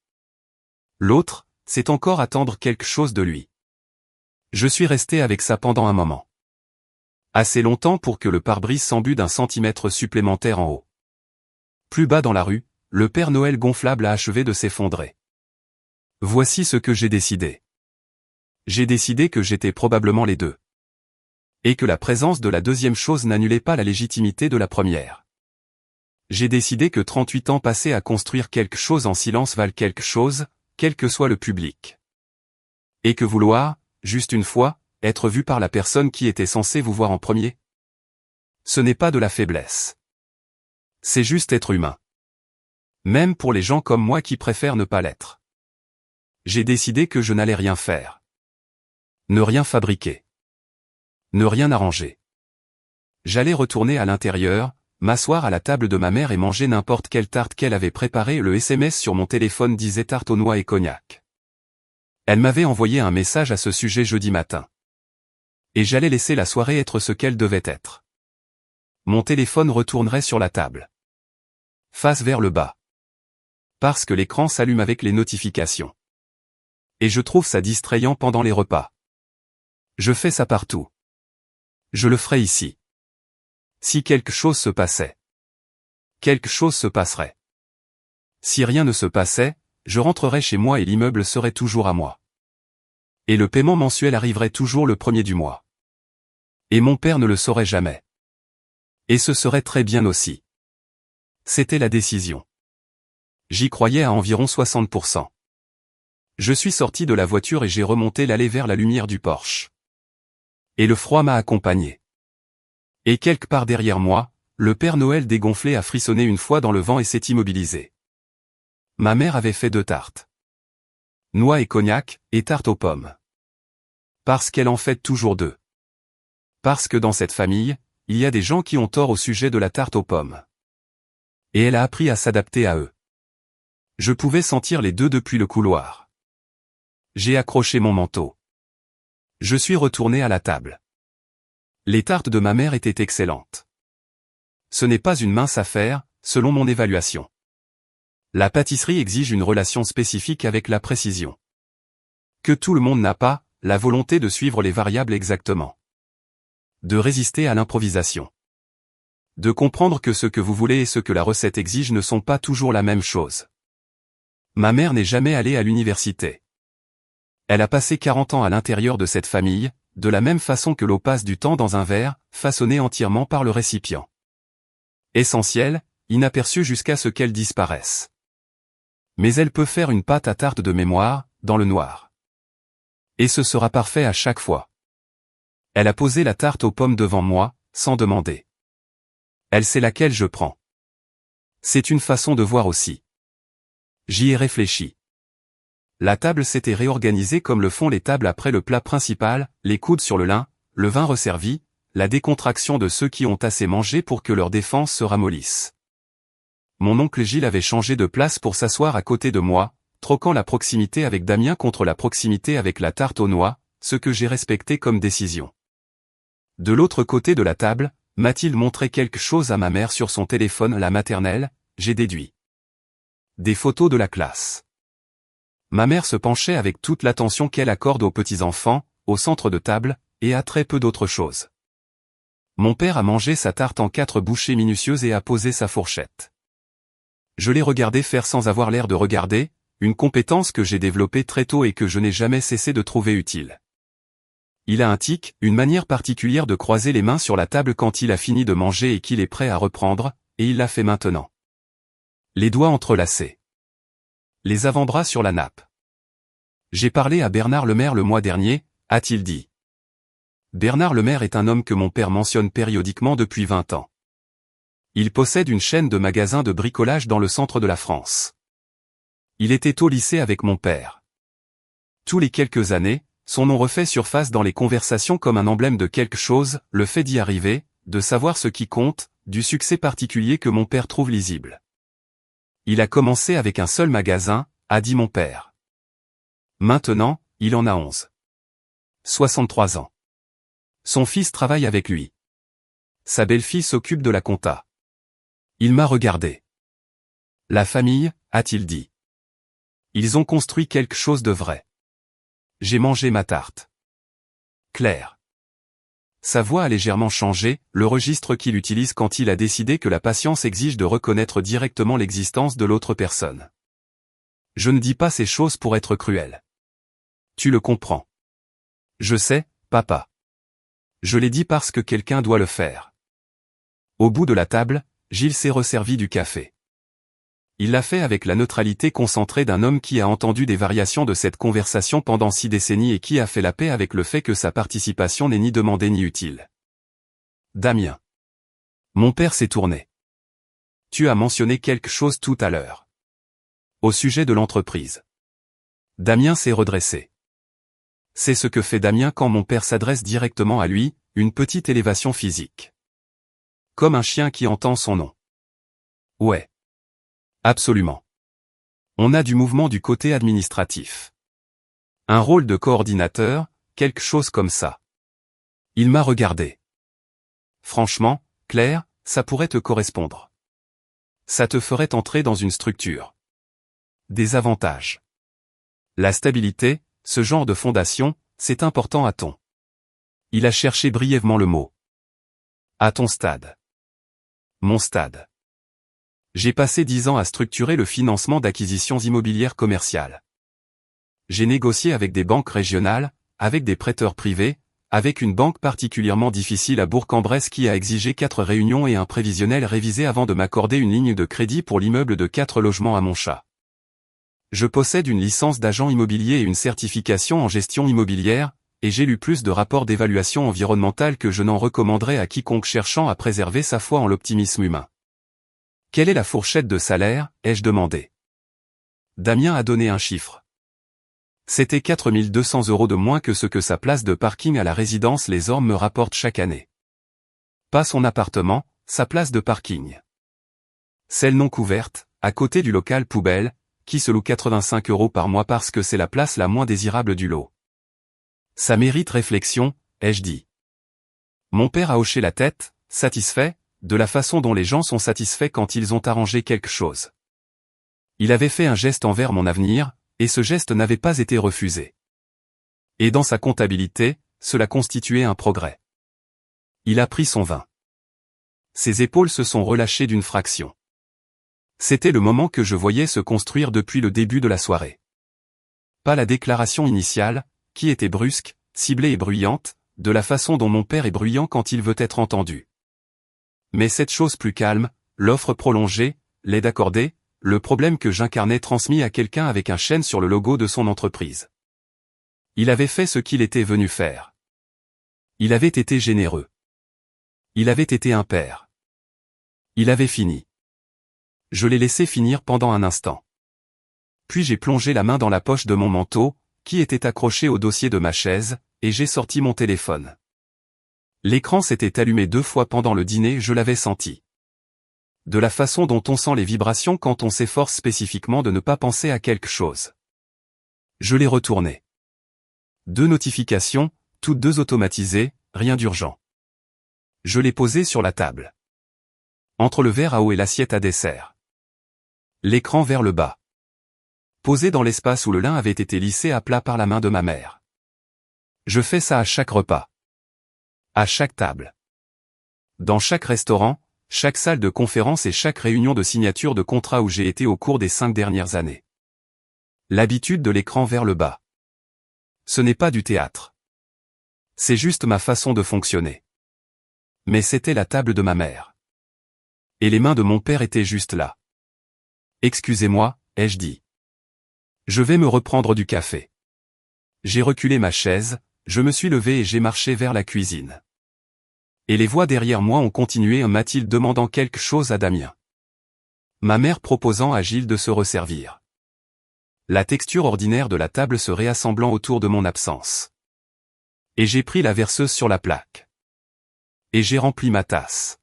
L'autre, c'est encore attendre quelque chose de lui. Je suis resté avec ça pendant un moment. Assez longtemps pour que le pare-brise s'embue d'1 centimètre supplémentaire en haut. Plus bas dans la rue, le Père Noël gonflable a achevé de s'effondrer. Voici ce que j'ai décidé. J'ai décidé que j'étais probablement les deux. Et que la présence de la deuxième chose n'annulait pas la légitimité de la première. J'ai décidé que 38 ans passés à construire quelque chose en silence valent quelque chose, quel que soit le public. Et que vouloir, juste une fois, être vu par la personne qui était censée vous voir en premier? Ce n'est pas de la faiblesse. C'est juste être humain. Même pour les gens comme moi qui préfèrent ne pas l'être. J'ai décidé que je n'allais rien faire. Ne rien fabriquer. Ne rien arranger. J'allais retourner à l'intérieur, m'asseoir à la table de ma mère et manger n'importe quelle tarte qu'elle avait préparée. Le SMS sur mon téléphone disait tarte aux noix et cognac. Elle m'avait envoyé un message à ce sujet jeudi matin. Et j'allais laisser la soirée être ce qu'elle devait être. Mon téléphone retournerait sur la table. Face vers le bas. Parce que l'écran s'allume avec les notifications. Et je trouve ça distrayant pendant les repas. Je fais ça partout. Je le ferai ici. Si quelque chose se passait. Quelque chose se passerait. Si rien ne se passait, je rentrerais chez moi et l'immeuble serait toujours à moi. Et le paiement mensuel arriverait toujours le 1er du mois. Et mon père ne le saurait jamais. Et ce serait très bien aussi. C'était la décision. J'y croyais à environ 60%. Je suis sorti de la voiture et j'ai remonté l'allée vers la lumière du Porsche. Et le froid m'a accompagné. Et quelque part derrière moi, le Père Noël dégonflé a frissonné une fois dans le vent et s'est immobilisé. Ma mère avait fait 2 tartes. Noix et cognac, et tarte aux pommes. Parce qu'elle en fait toujours 2. Parce que dans cette famille, il y a des gens qui ont tort au sujet de la tarte aux pommes. Et elle a appris à s'adapter à eux. Je pouvais sentir les 2 depuis le couloir. J'ai accroché mon manteau. Je suis retourné à la table. Les tartes de ma mère étaient excellentes. Ce n'est pas une mince affaire, selon mon évaluation. La pâtisserie exige une relation spécifique avec la précision. Que tout le monde n'a pas, la volonté de suivre les variables exactement. De résister à l'improvisation. De comprendre que ce que vous voulez et ce que la recette exige ne sont pas toujours la même chose. Ma mère n'est jamais allée à l'université. Elle a passé 40 ans à l'intérieur de cette famille, de la même façon que l'eau passe du temps dans un verre, façonné entièrement par le récipient. Essentiel, inaperçu jusqu'à ce qu'elle disparaisse. Mais elle peut faire une pâte à tarte de mémoire, dans le noir. Et ce sera parfait à chaque fois. Elle a posé la tarte aux pommes devant moi, sans demander. Elle sait laquelle je prends. C'est une façon de voir aussi. J'y ai réfléchi. La table s'était réorganisée comme le font les tables après le plat principal, les coudes sur le lin, le vin resservi, la décontraction de ceux qui ont assez mangé pour que leur défense se ramollisse. Mon oncle Gilles avait changé de place pour s'asseoir à côté de moi, troquant la proximité avec Damien contre la proximité avec la tarte aux noix, ce que j'ai respecté comme décision. De l'autre côté de la table, Mathilde montrait quelque chose à ma mère sur son téléphone, la maternelle, j'ai déduit. Des photos de la classe. Ma mère se penchait avec toute l'attention qu'elle accorde aux petits-enfants, au centre de table, et à très peu d'autres choses. Mon père a mangé sa tarte en 4 bouchées minutieuses et a posé sa fourchette. Je l'ai regardé faire sans avoir l'air de regarder, une compétence que j'ai développée très tôt et que je n'ai jamais cessé de trouver utile. Il a un tic, une manière particulière de croiser les mains sur la table quand il a fini de manger et qu'il est prêt à reprendre, et il l'a fait maintenant. Les doigts entrelacés. Les avant-bras sur la nappe. J'ai parlé à Bernard Lemaire le mois dernier, a-t-il dit. Bernard Lemaire est un homme que mon père mentionne périodiquement depuis 20 ans. Il possède une chaîne de magasins de bricolage dans le centre de la France. Il était au lycée avec mon père. Tous les quelques années, son nom refait surface dans les conversations comme un emblème de quelque chose, le fait d'y arriver, de savoir ce qui compte, du succès particulier que mon père trouve lisible. Il a commencé avec un seul magasin, a dit mon père. Maintenant, il en a 11. 63 ans. Son fils travaille avec lui. Sa belle-fille s'occupe de la compta. Il m'a regardé. La famille, a-t-il dit. Ils ont construit quelque chose de vrai. J'ai mangé ma tarte. Claire. Sa voix a légèrement changé, le registre qu'il utilise quand il a décidé que la patience exige de reconnaître directement l'existence de l'autre personne. Je ne dis pas ces choses pour être cruel. Tu le comprends. Je sais, papa. Je l'ai dit parce que quelqu'un doit le faire. Au bout de la table, Gilles s'est resservi du café. Il l'a fait avec la neutralité concentrée d'un homme qui a entendu des variations de cette conversation pendant 6 décennies et qui a fait la paix avec le fait que sa participation n'est ni demandée ni utile. Damien. Mon père s'est tourné. Tu as mentionné quelque chose tout à l'heure. Au sujet de l'entreprise. Damien s'est redressé. C'est ce que fait Damien quand mon père s'adresse directement à lui, une petite élévation physique. Comme un chien qui entend son nom. Ouais. Absolument. On a du mouvement du côté administratif. Un rôle de coordinateur, quelque chose comme ça. Il m'a regardé. Franchement, Claire, ça pourrait te correspondre. Ça te ferait entrer dans une structure. Des avantages. La stabilité, ce genre de fondation, c'est important à ton. Il a cherché brièvement le mot. À ton stade. Mon stade. J'ai passé 10 ans à structurer le financement d'acquisitions immobilières commerciales. J'ai négocié avec des banques régionales, avec des prêteurs privés, avec une banque particulièrement difficile à Bourg-en-Bresse qui a exigé 4 réunions et un prévisionnel révisé avant de m'accorder une ligne de crédit pour l'immeuble de 4 logements à Montchat. Je possède une licence d'agent immobilier et une certification en gestion immobilière, et j'ai lu plus de rapports d'évaluation environnementale que je n'en recommanderais à quiconque cherchant à préserver sa foi en l'optimisme humain. Quelle est la fourchette de salaire, ai-je demandé. Damien a donné un chiffre. C'était 4 200 € de moins que ce que sa place de parking à la résidence Les Ormes me rapporte chaque année. Pas son appartement, sa place de parking. Celle non couverte, à côté du local poubelle, qui se loue 85 € par mois parce que c'est la place la moins désirable du lot. Ça mérite réflexion, ai-je dit. Mon père a hoché la tête, satisfait, de la façon dont les gens sont satisfaits quand ils ont arrangé quelque chose. Il avait fait un geste envers mon avenir, et ce geste n'avait pas été refusé. Et dans sa comptabilité, cela constituait un progrès. Il a pris son vin. Ses épaules se sont relâchées d'une fraction. C'était le moment que je voyais se construire depuis le début de la soirée. Pas la déclaration initiale, qui était brusque, ciblée et bruyante, de la façon dont mon père est bruyant quand il veut être entendu. Mais cette chose plus calme, l'offre prolongée, l'aide accordée, le problème que j'incarnais transmis à quelqu'un avec un chêne sur le logo de son entreprise. Il avait fait ce qu'il était venu faire. Il avait été généreux. Il avait été un père. Il avait fini. Je l'ai laissé finir pendant un instant. Puis j'ai plongé la main dans la poche de mon manteau, qui était accroché au dossier de ma chaise, et j'ai sorti mon téléphone. L'écran s'était allumé 2 fois pendant le dîner, je l'avais senti. De la façon dont on sent les vibrations quand on s'efforce spécifiquement de ne pas penser à quelque chose. Je l'ai retourné. 2 notifications, toutes 2 automatisées, rien d'urgent. Je l'ai posé sur la table. Entre le verre à eau et l'assiette à dessert. L'écran vers le bas. Posé dans l'espace où le lin avait été lissé à plat par la main de ma mère. Je fais ça à chaque repas. À chaque table. Dans chaque restaurant, chaque salle de conférence et chaque réunion de signature de contrat où j'ai été au cours des 5 dernières années. L'habitude de l'écran vers le bas. Ce n'est pas du théâtre. C'est juste ma façon de fonctionner. Mais c'était la table de ma mère. Et les mains de mon père étaient juste là. Excusez-moi, ai-je dit. Je vais me reprendre du café. J'ai reculé ma chaise, je me suis levé et j'ai marché vers la cuisine. Et les voix derrière moi ont continué, Mathilde demandant quelque chose à Damien. Ma mère proposant à Gilles de se resservir. La texture ordinaire de la table se réassemblant autour de mon absence. Et j'ai pris la verseuse sur la plaque. Et j'ai rempli ma tasse.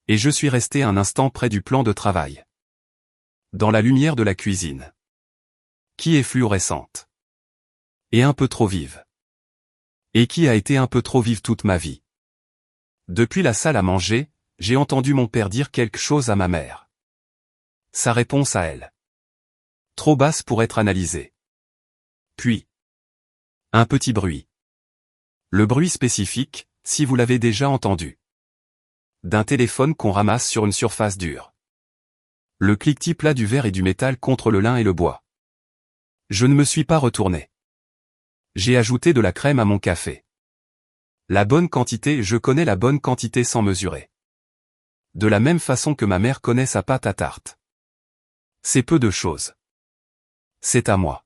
Et je suis resté un instant près du plan de travail. Dans la lumière de la cuisine. Qui est fluorescente. Et un peu trop vive. Et qui a été un peu trop vive toute ma vie. Depuis la salle à manger, j'ai entendu mon père dire quelque chose à ma mère. Sa réponse à elle. Trop basse pour être analysée. Puis. Un petit bruit. Le bruit spécifique, si vous l'avez déjà entendu. D'un téléphone qu'on ramasse sur une surface dure. Le cliquetis plat du verre et du métal contre le lin et le bois. Je ne me suis pas retourné. J'ai ajouté de la crème à mon café. La bonne quantité, je connais la bonne quantité sans mesurer. De la même façon que ma mère connaît sa pâte à tarte. C'est peu de choses. C'est à moi.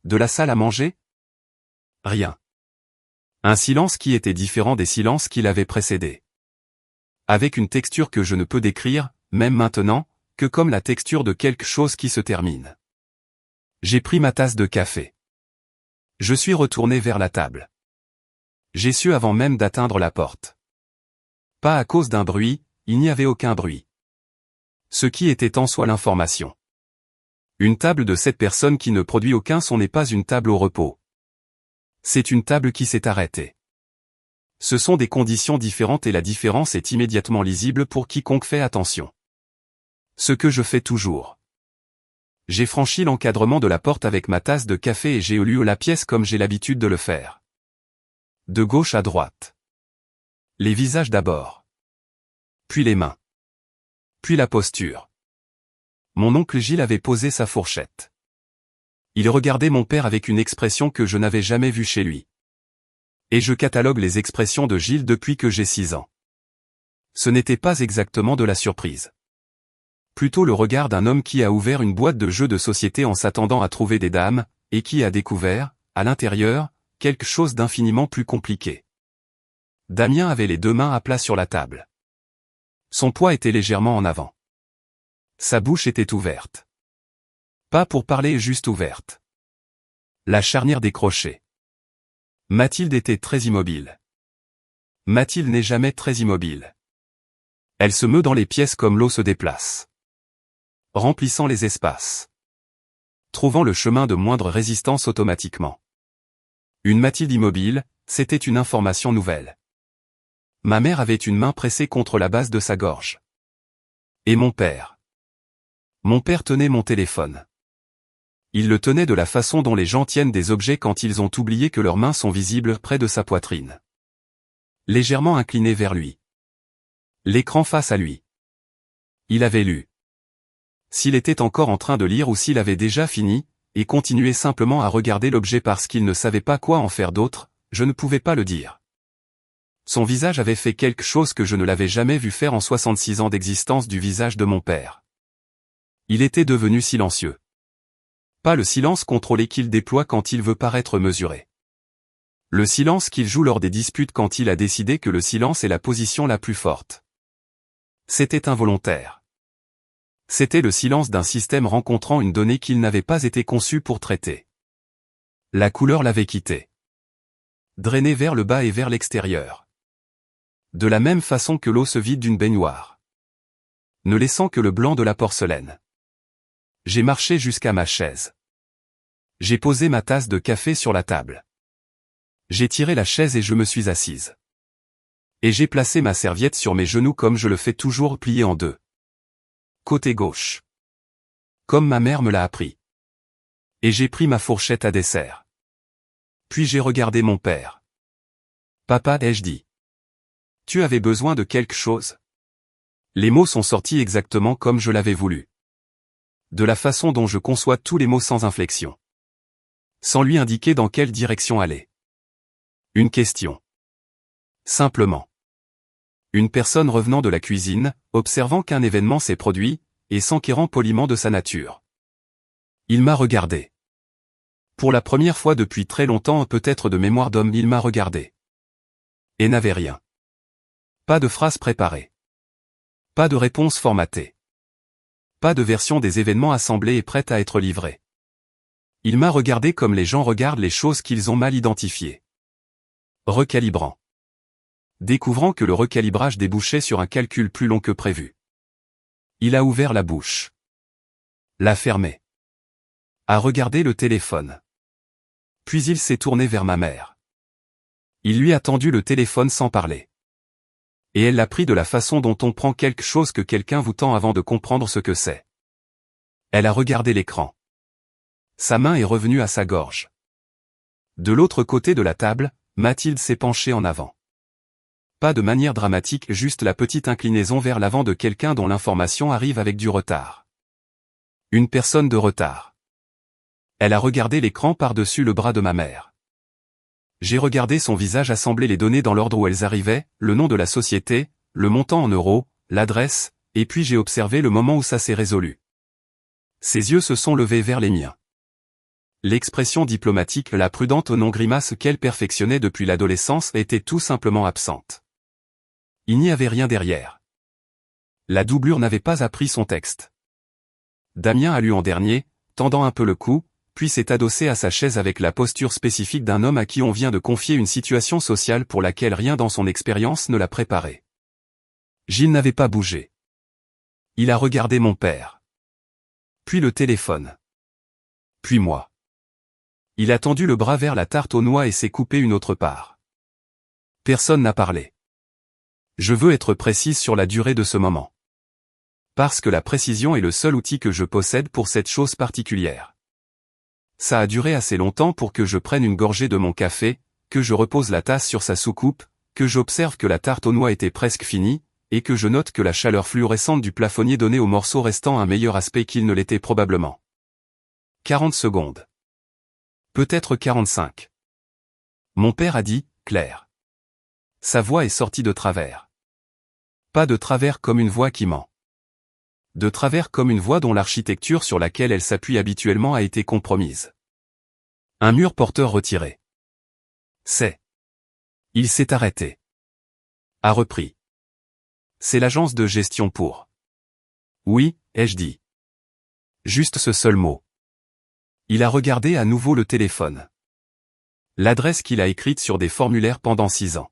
De la salle à manger? Rien. Un silence qui était différent des silences qui l'avaient précédé. Avec une texture que je ne peux décrire, même maintenant, que comme la texture de quelque chose qui se termine. J'ai pris ma tasse de café. Je suis retourné vers la table. J'ai su avant même d'atteindre la porte. Pas à cause d'un bruit, il n'y avait aucun bruit. Ce qui était en soi l'information. Une table de 7 personnes qui ne produit aucun son n'est pas une table au repos. C'est une table qui s'est arrêtée. Ce sont des conditions différentes et la différence est immédiatement lisible pour quiconque fait attention. Ce que je fais toujours. J'ai franchi l'encadrement de la porte avec ma tasse de café et j'ai lu la pièce comme j'ai l'habitude de le faire. De gauche à droite. Les visages d'abord. Puis les mains. Puis la posture. Mon oncle Gilles avait posé sa fourchette. Il regardait mon père avec une expression que je n'avais jamais vue chez lui. Et je catalogue les expressions de Gilles depuis que j'ai 6 ans. Ce n'était pas exactement de la surprise. Plutôt le regard d'un homme qui a ouvert une boîte de jeux de société en s'attendant à trouver des dames, et qui a découvert, à l'intérieur, quelque chose d'infiniment plus compliqué. Damien avait les 2 mains à plat sur la table. Son poids était légèrement en avant. Sa bouche était ouverte. Pas pour parler, juste ouverte. La charnière décrochée. Mathilde était très immobile. Mathilde n'est jamais très immobile. Elle se meut dans les pièces comme l'eau se déplace. Remplissant les espaces. Trouvant le chemin de moindre résistance automatiquement. Une Mathilde immobile, c'était une information nouvelle. Ma mère avait une main pressée contre la base de sa gorge. Et mon père. Mon père tenait mon téléphone. Il le tenait de la façon dont les gens tiennent des objets quand ils ont oublié que leurs mains sont visibles près de sa poitrine. Légèrement incliné vers lui. L'écran face à lui. Il avait lu. S'il était encore en train de lire ou s'il avait déjà fini, et continuait simplement à regarder l'objet parce qu'il ne savait pas quoi en faire d'autre, je ne pouvais pas le dire. Son visage avait fait quelque chose que je ne l'avais jamais vu faire en 66 ans d'existence du visage de mon père. Il était devenu silencieux. Pas le silence contrôlé qu'il déploie quand il veut paraître mesuré. Le silence qu'il joue lors des disputes quand il a décidé que le silence est la position la plus forte. C'était involontaire. C'était le silence d'un système rencontrant une donnée qu'il n'avait pas été conçu pour traiter. La couleur l'avait quitté. Drainé vers le bas et vers l'extérieur. De la même façon que l'eau se vide d'une baignoire. Ne laissant que le blanc de la porcelaine. J'ai marché jusqu'à ma chaise. J'ai posé ma tasse de café sur la table. J'ai tiré la chaise et je me suis assise. Et j'ai placé ma serviette sur mes genoux comme je le fais toujours pliée en deux. Côté gauche. Comme ma mère me l'a appris. Et j'ai pris ma fourchette à dessert. Puis j'ai regardé mon père. Papa, ai-je dit. Tu avais besoin de quelque chose? Les mots sont sortis exactement comme je l'avais voulu. De la façon dont je conçois tous les mots sans inflexion. Sans lui indiquer dans quelle direction aller. Une question. Simplement. Une personne revenant de la cuisine, observant qu'un événement s'est produit, et s'enquérant poliment de sa nature. Il m'a regardé. Pour la première fois depuis très longtemps, peut-être de mémoire d'homme, il m'a regardé. Et n'avait rien. Pas de phrase préparée. Pas de réponse formatée. Pas de version des événements assemblée et prête à être livrée. Il m'a regardé comme les gens regardent les choses qu'ils ont mal identifiées. Recalibrant. Découvrant que le recalibrage débouchait sur un calcul plus long que prévu. Il a ouvert la bouche. L'a fermée. A regardé le téléphone. Puis il s'est tourné vers ma mère. Il lui a tendu le téléphone sans parler. Et elle l'a pris de la façon dont on prend quelque chose que quelqu'un vous tend avant de comprendre ce que c'est. Elle a regardé l'écran. Sa main est revenue à sa gorge. De l'autre côté de la table, Mathilde s'est penchée en avant. Pas de manière dramatique, juste la petite inclinaison vers l'avant de quelqu'un dont l'information arrive avec du retard. Une personne de retard. Elle a regardé l'écran par-dessus le bras de ma mère. J'ai regardé son visage assembler les données dans l'ordre où elles arrivaient, le nom de la société, le montant en euros, l'adresse, et puis j'ai observé le moment où ça s'est résolu. Ses yeux se sont levés vers les miens. L'expression diplomatique, la prudente non-grimace qu'elle perfectionnait depuis l'adolescence était tout simplement absente. Il n'y avait rien derrière. La doublure n'avait pas appris son texte. Damien a lu en dernier, tendant un peu le cou, puis s'est adossé à sa chaise avec la posture spécifique d'un homme à qui on vient de confier une situation sociale pour laquelle rien dans son expérience ne l'a préparé. Gilles n'avait pas bougé. Il a regardé mon père. Puis le téléphone. Puis moi. Il a tendu le bras vers la tarte aux noix et s'est coupé une autre part. Personne n'a parlé. Je veux être précise sur la durée de ce moment. Parce que la précision est le seul outil que je possède pour cette chose particulière. Ça a duré assez longtemps pour que je prenne une gorgée de mon café, que je repose la tasse sur sa soucoupe, que j'observe que la tarte aux noix était presque finie, et que je note que la chaleur fluorescente du plafonnier donnait au morceau restant un meilleur aspect qu'il ne l'était probablement. 40 secondes. Peut-être 45. Mon père a dit, Claire. Sa voix est sortie de travers. Pas de travers comme une voix qui ment. De travers comme une voie dont l'architecture sur laquelle elle s'appuie habituellement a été compromise. Un mur porteur retiré. C'est. Il s'est arrêté. A repris. C'est l'agence de gestion pour. Oui, ai-je dit. Juste ce seul mot. Il a regardé à nouveau le téléphone. L'adresse qu'il a écrite sur des formulaires pendant 6 ans.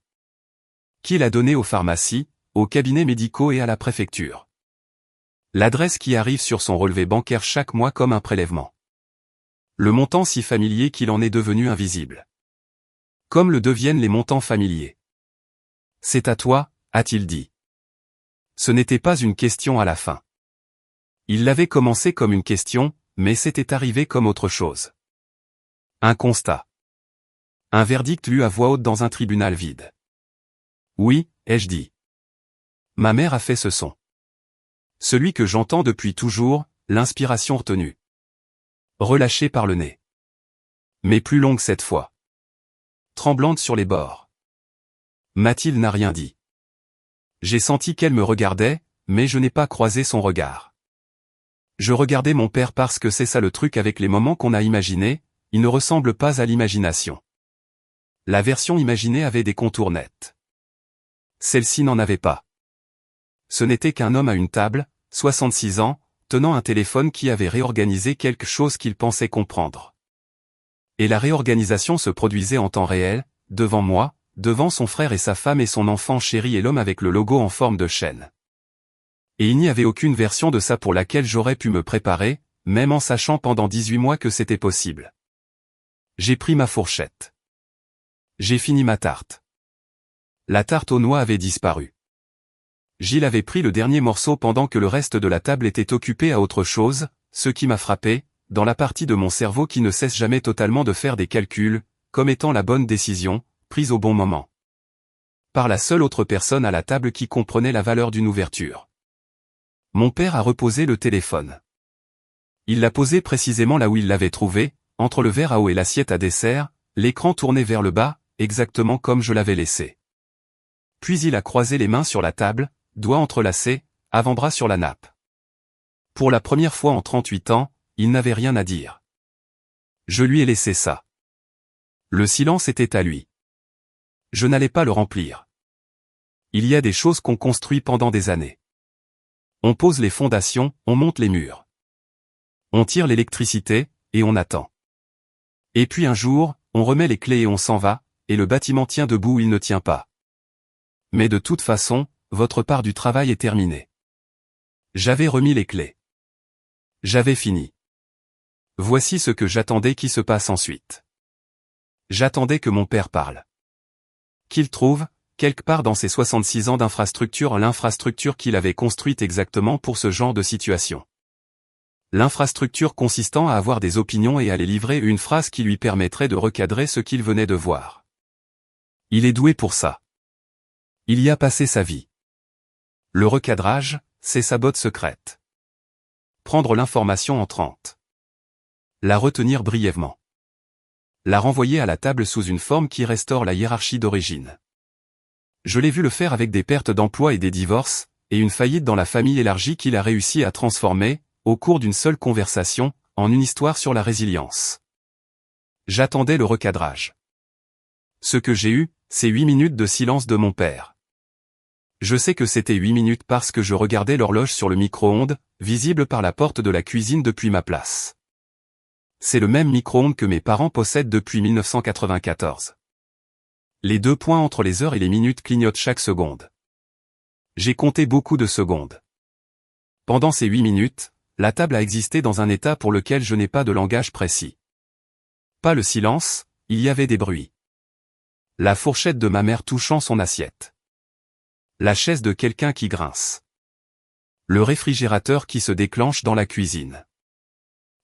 Qu'il a donnée aux pharmacies, aux cabinets médicaux et à la préfecture. L'adresse qui arrive sur son relevé bancaire chaque mois comme un prélèvement. Le montant si familier qu'il en est devenu invisible. Comme le deviennent les montants familiers. C'est à toi, a-t-il dit. Ce n'était pas une question à la fin. Il l'avait commencé comme une question, mais c'était arrivé comme autre chose. Un constat. Un verdict lu à voix haute dans un tribunal vide. Oui, ai-je dit. Ma mère a fait ce son. Celui que j'entends depuis toujours, l'inspiration retenue. Relâchée par le nez. Mais plus longue cette fois. Tremblante sur les bords. Mathilde n'a rien dit. J'ai senti qu'elle me regardait, mais je n'ai pas croisé son regard. Je regardais mon père parce que c'est ça le truc avec les moments qu'on a imaginés, ils ne ressemblent pas à l'imagination. La version imaginée avait des contours nets. Celle-ci n'en avait pas. Ce n'était qu'un homme à une table, 66 ans, tenant un téléphone qui avait réorganisé quelque chose qu'il pensait comprendre. Et la réorganisation se produisait en temps réel, devant moi, devant son frère et sa femme et son enfant chéri et l'homme avec le logo en forme de chaîne. Et il n'y avait aucune version de ça pour laquelle j'aurais pu me préparer, même en sachant pendant 18 mois que c'était possible. J'ai pris ma fourchette. J'ai fini ma tarte. La tarte aux noix avait disparu. Gilles avait pris le dernier morceau pendant que le reste de la table était occupé à autre chose, ce qui m'a frappé, dans la partie de mon cerveau qui ne cesse jamais totalement de faire des calculs, comme étant la bonne décision, prise au bon moment. Par la seule autre personne à la table qui comprenait la valeur d'une ouverture. Mon père a reposé le téléphone. Il l'a posé précisément là où il l'avait trouvé, entre le verre à eau et l'assiette à dessert, l'écran tourné vers le bas, exactement comme je l'avais laissé. Puis il a croisé les mains sur la table, doigts entrelacés, avant-bras sur la nappe. Pour la première fois en 38 ans, il n'avait rien à dire. Je lui ai laissé ça. Le silence était à lui. Je n'allais pas le remplir. Il y a des choses qu'on construit pendant des années. On pose les fondations, on monte les murs. On tire l'électricité, et on attend. Et puis un jour, on remet les clés et on s'en va, et le bâtiment tient debout ou il ne tient pas. Mais de toute façon, votre part du travail est terminée. J'avais remis les clés. J'avais fini. Voici ce que j'attendais qui se passe ensuite. J'attendais que mon père parle. Qu'il trouve, quelque part dans ses 66 ans d'infrastructure, l'infrastructure qu'il avait construite exactement pour ce genre de situation. L'infrastructure consistant à avoir des opinions et à les livrer une phrase qui lui permettrait de recadrer ce qu'il venait de voir. Il est doué pour ça. Il y a passé sa vie. Le recadrage, c'est sa botte secrète. Prendre l'information entrante. La retenir brièvement. La renvoyer à la table sous une forme qui restaure la hiérarchie d'origine. Je l'ai vu le faire avec des pertes d'emploi et des divorces, et une faillite dans la famille élargie qu'il a réussi à transformer, au cours d'une seule conversation, en une histoire sur la résilience. J'attendais le recadrage. Ce que j'ai eu, c'est 8 minutes de silence de mon père. Je sais que c'était 8 minutes parce que je regardais l'horloge sur le micro-ondes, visible par la porte de la cuisine depuis ma place. C'est le même micro-ondes que mes parents possèdent depuis 1994. Les 2 points entre les heures et les minutes clignotent chaque seconde. J'ai compté beaucoup de secondes. Pendant ces 8 minutes, la table a existé dans un état pour lequel je n'ai pas de langage précis. Pas le silence, il y avait des bruits. La fourchette de ma mère touchant son assiette. La chaise de quelqu'un qui grince. Le réfrigérateur qui se déclenche dans la cuisine.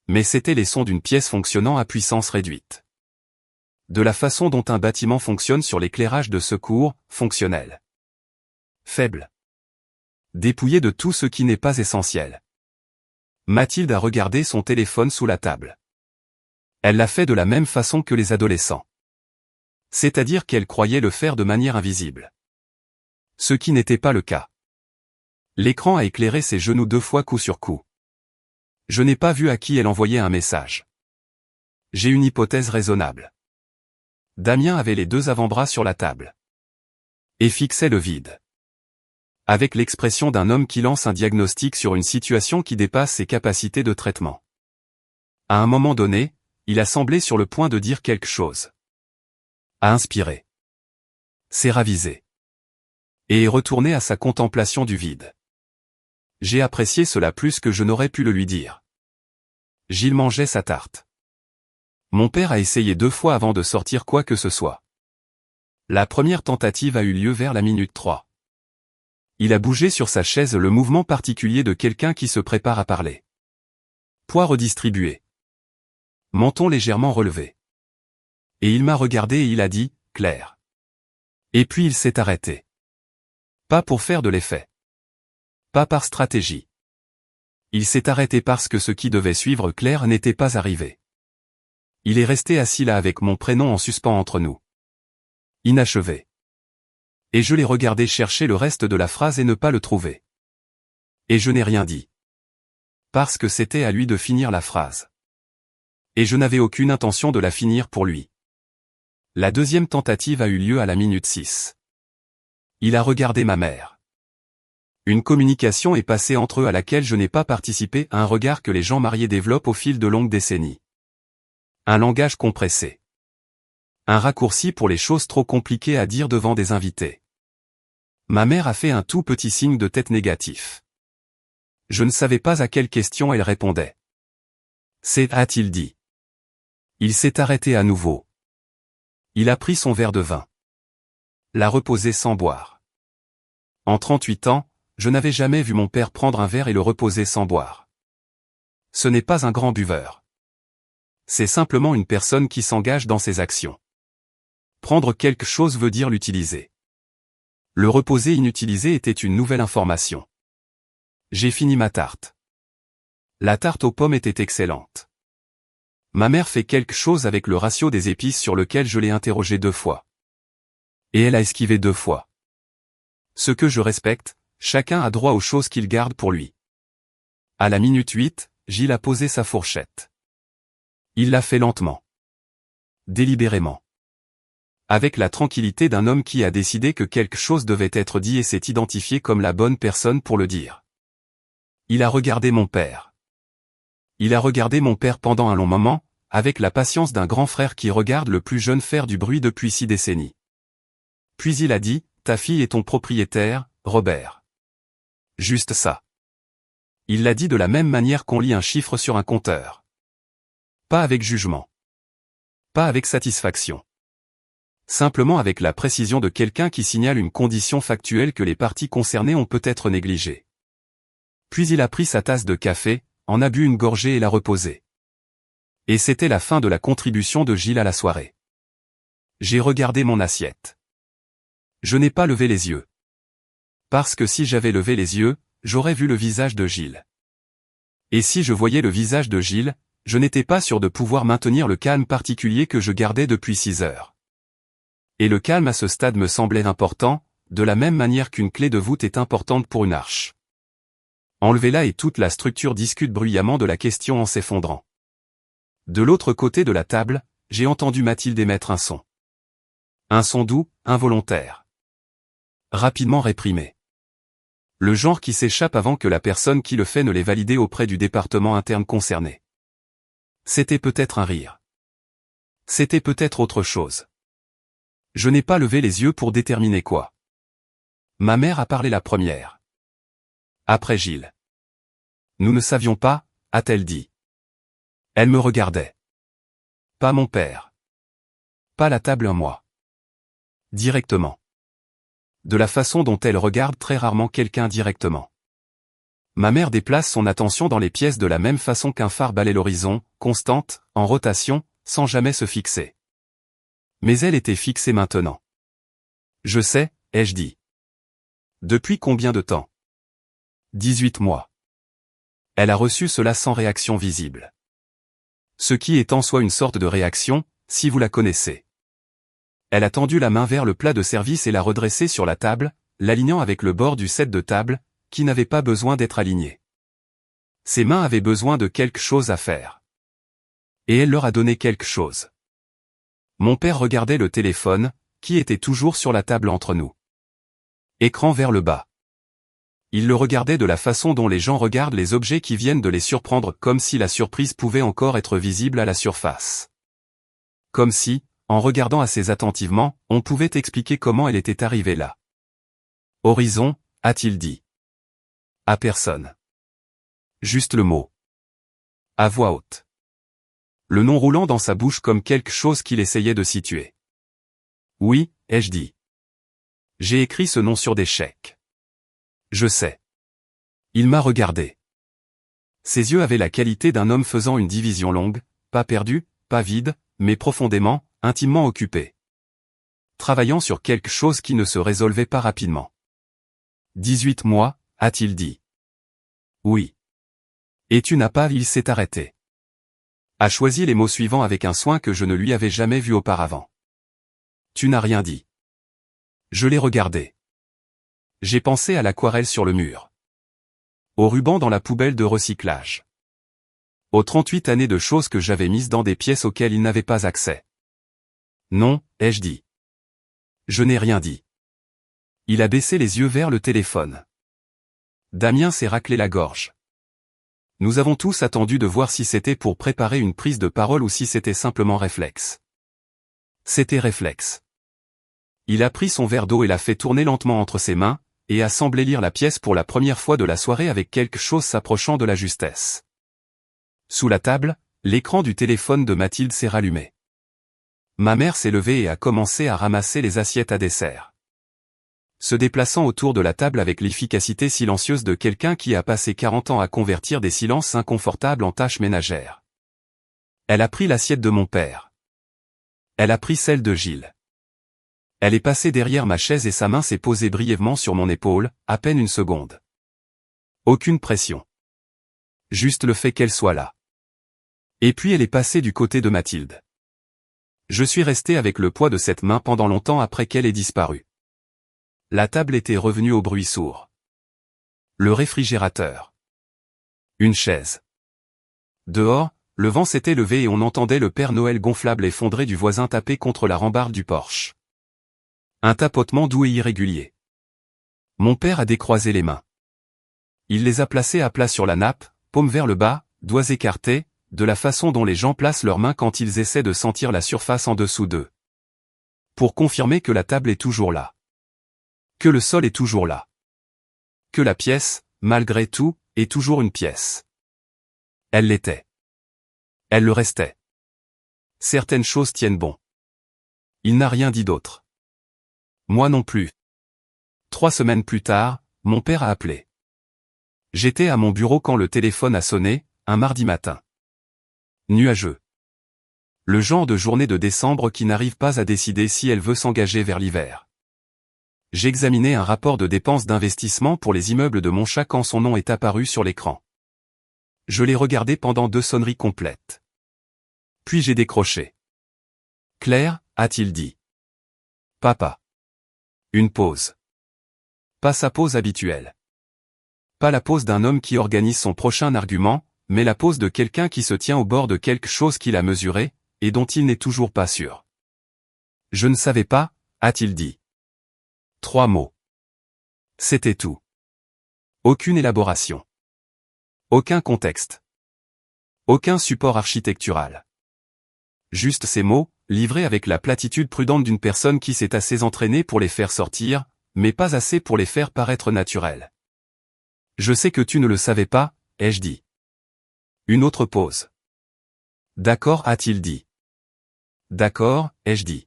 Mais c'étaient les sons d'une pièce fonctionnant à puissance réduite. De la façon dont un bâtiment fonctionne sur l'éclairage de secours, fonctionnel. Faible. Dépouillé de tout ce qui n'est pas essentiel. Mathilde a regardé son téléphone sous la table. Elle l'a fait de la même façon que les adolescents. C'est-à-dire qu'elle croyait le faire de manière invisible. Ce qui n'était pas le cas. L'écran a éclairé ses genoux 2 fois coup sur coup. Je n'ai pas vu à qui elle envoyait un message. J'ai une hypothèse raisonnable. Damien avait les 2 avant-bras sur la table. Et fixait le vide. Avec l'expression d'un homme qui lance un diagnostic sur une situation qui dépasse ses capacités de traitement. À un moment donné, il a semblé sur le point de dire quelque chose. A inspiré. S'est ravisé. Et est retourné à sa contemplation du vide. J'ai apprécié cela plus que je n'aurais pu le lui dire. Gilles mangeait sa tarte. Mon père a essayé 2 fois avant de sortir quoi que ce soit. La première tentative a eu lieu vers la minute 3. Il a bougé sur sa chaise, le mouvement particulier de quelqu'un qui se prépare à parler. Poids redistribué. Menton légèrement relevé. Et il m'a regardé et il a dit, « Claire ». Et puis il s'est arrêté. Pas pour faire de l'effet. Pas par stratégie. Il s'est arrêté parce que ce qui devait suivre Claire n'était pas arrivé. Il est resté assis là avec mon prénom en suspens entre nous. Inachevé. Et je l'ai regardé chercher le reste de la phrase et ne pas le trouver. Et je n'ai rien dit. Parce que c'était à lui de finir la phrase. Et je n'avais aucune intention de la finir pour lui. La deuxième tentative a eu lieu à la minute 6. Il a regardé ma mère. Une communication est passée entre eux à laquelle je n'ai pas participé, un regard que les gens mariés développent au fil de longues décennies. Un langage compressé. Un raccourci pour les choses trop compliquées à dire devant des invités. Ma mère a fait un tout petit signe de tête négatif. Je ne savais pas à quelle question elle répondait. C'est, a-t-il dit. Il s'est arrêté à nouveau. Il a pris son verre de vin. L'a reposé sans boire. En 38 ans, je n'avais jamais vu mon père prendre un verre et le reposer sans boire. Ce n'est pas un grand buveur. C'est simplement une personne qui s'engage dans ses actions. Prendre quelque chose veut dire l'utiliser. Le reposer inutilisé était une nouvelle information. J'ai fini ma tarte. La tarte aux pommes était excellente. Ma mère fait quelque chose avec le ratio des épices sur lequel je l'ai interrogé 2 fois. Et elle a esquivé 2 fois. Ce que je respecte, chacun a droit aux choses qu'il garde pour lui. À la minute 8, Gilles a posé sa fourchette. Il l'a fait lentement. Délibérément. Avec la tranquillité d'un homme qui a décidé que quelque chose devait être dit et s'est identifié comme la bonne personne pour le dire. Il a regardé mon père. Il a regardé mon père pendant un long moment, avec la patience d'un grand frère qui regarde le plus jeune faire du bruit depuis 6 décennies. Puis il a dit, « Ta fille est ton propriétaire, Robert. » Juste ça. Il l'a dit de la même manière qu'on lit un chiffre sur un compteur. Pas avec jugement. Pas avec satisfaction. Simplement avec la précision de quelqu'un qui signale une condition factuelle que les parties concernées ont peut-être négligée. Puis il a pris sa tasse de café, en a bu une gorgée et l'a reposée. Et c'était la fin de la contribution de Gilles à la soirée. J'ai regardé mon assiette. Je n'ai pas levé les yeux. Parce que si j'avais levé les yeux, j'aurais vu le visage de Gilles. Et si je voyais le visage de Gilles, je n'étais pas sûr de pouvoir maintenir le calme particulier que je gardais depuis 6 heures. Et le calme à ce stade me semblait important, de la même manière qu'une clé de voûte est importante pour une arche. Enlevez-la et toute la structure discute bruyamment de la question en s'effondrant. De l'autre côté de la table, j'ai entendu Mathilde émettre un son. Un son doux, involontaire. Rapidement réprimé. Le genre qui s'échappe avant que la personne qui le fait ne l'ait validé auprès du département interne concerné. C'était peut-être un rire. C'était peut-être autre chose. Je n'ai pas levé les yeux pour déterminer quoi. Ma mère a parlé la première. Après Gilles. Nous ne savions pas, a-t-elle dit. Elle me regardait. Pas mon père. Pas la table, moi. Directement. De la façon dont elle regarde très rarement quelqu'un directement. Ma mère déplace son attention dans les pièces de la même façon qu'un phare balaie l'horizon, constante, en rotation, sans jamais se fixer. Mais elle était fixée maintenant. Je sais, ai-je dit. Depuis combien de temps? 18 mois. Elle a reçu cela sans réaction visible. Ce qui est en soi une sorte de réaction, si vous la connaissez. Elle a tendu la main vers le plat de service et l'a redressé sur la table, l'alignant avec le bord du set de table, qui n'avait pas besoin d'être aligné. Ses mains avaient besoin de quelque chose à faire. Et elle leur a donné quelque chose. Mon père regardait le téléphone, qui était toujours sur la table entre nous. Écran vers le bas. Il le regardait de la façon dont les gens regardent les objets qui viennent de les surprendre, comme si la surprise pouvait encore être visible à la surface. Comme si, en regardant assez attentivement, on pouvait expliquer comment elle était arrivée là. Horizon, a-t-il dit. À personne. Juste le mot. À voix haute. Le nom roulant dans sa bouche comme quelque chose qu'il essayait de situer. Oui, ai-je dit. J'ai écrit ce nom sur des chèques. Je sais. Il m'a regardé. Ses yeux avaient la qualité d'un homme faisant une division longue, pas perdu, pas vide, mais profondément, intimement occupé. Travaillant sur quelque chose qui ne se résolvait pas rapidement. 18 mois, a-t-il dit. Oui. Et tu n'as pas, il s'est arrêté. A choisi les mots suivants avec un soin que je ne lui avais jamais vu auparavant. Tu n'as rien dit. Je l'ai regardé. J'ai pensé à l'aquarelle sur le mur. Au ruban dans la poubelle de recyclage. Aux 38 années de choses que j'avais mises dans des pièces auxquelles il n'avait pas accès. Non, ai-je dit. Je n'ai rien dit. Il a baissé les yeux vers le téléphone. Damien s'est raclé la gorge. Nous avons tous attendu de voir si c'était pour préparer une prise de parole ou si c'était simplement réflexe. C'était réflexe. Il a pris son verre d'eau et l'a fait tourner lentement entre ses mains, et a semblé lire la pièce pour la première fois de la soirée avec quelque chose s'approchant de la justesse. Sous la table, l'écran du téléphone de Mathilde s'est rallumé. Ma mère s'est levée et a commencé à ramasser les assiettes à dessert. Se déplaçant autour de la table avec l'efficacité silencieuse de quelqu'un qui a passé 40 ans à convertir des silences inconfortables en tâches ménagères. Elle a pris l'assiette de mon père. Elle a pris celle de Gilles. Elle est passée derrière ma chaise et sa main s'est posée brièvement sur mon épaule, à peine une seconde. Aucune pression. Juste le fait qu'elle soit là. Et puis elle est passée du côté de Mathilde. Je suis resté avec le poids de cette main pendant longtemps après qu'elle ait disparu. La table était revenue au bruit sourd. Le réfrigérateur. Une chaise. Dehors, le vent s'était levé et on entendait le Père Noël gonflable effondré du voisin taper contre la rambarde du porche. Un tapotement doux et irrégulier. Mon père a décroisé les mains. Il les a placées à plat sur la nappe, paume vers le bas, doigts écartés, de la façon dont les gens placent leurs mains quand ils essaient de sentir la surface en dessous d'eux. Pour confirmer que la table est toujours là. Que le sol est toujours là. Que la pièce, malgré tout, est toujours une pièce. Elle l'était. Elle le restait. Certaines choses tiennent bon. Il n'a rien dit d'autre. Moi non plus. 3 semaines plus tard, mon père a appelé. J'étais à mon bureau quand le téléphone a sonné, un mardi matin. Nuageux. Le genre de journée de décembre qui n'arrive pas à décider si elle veut s'engager vers l'hiver. J'examinais un rapport de dépenses d'investissement pour les immeubles de mon chat quand son nom est apparu sur l'écran. Je l'ai regardé pendant 2 sonneries complètes. Puis j'ai décroché. Claire, a-t-il dit. Papa. Une pause. Pas sa pause habituelle. Pas la pause d'un homme qui organise son prochain argument, mais la pause de quelqu'un qui se tient au bord de quelque chose qu'il a mesuré, et dont il n'est toujours pas sûr. Je ne savais pas, a-t-il dit. 3 mots. C'était tout. Aucune élaboration. Aucun contexte. Aucun support architectural. Juste ces mots, livrés avec la platitude prudente d'une personne qui s'est assez entraînée pour les faire sortir, mais pas assez pour les faire paraître naturels. Je sais que tu ne le savais pas, ai-je dit. Une autre pause. D'accord, a-t-il dit. D'accord, ai-je dit.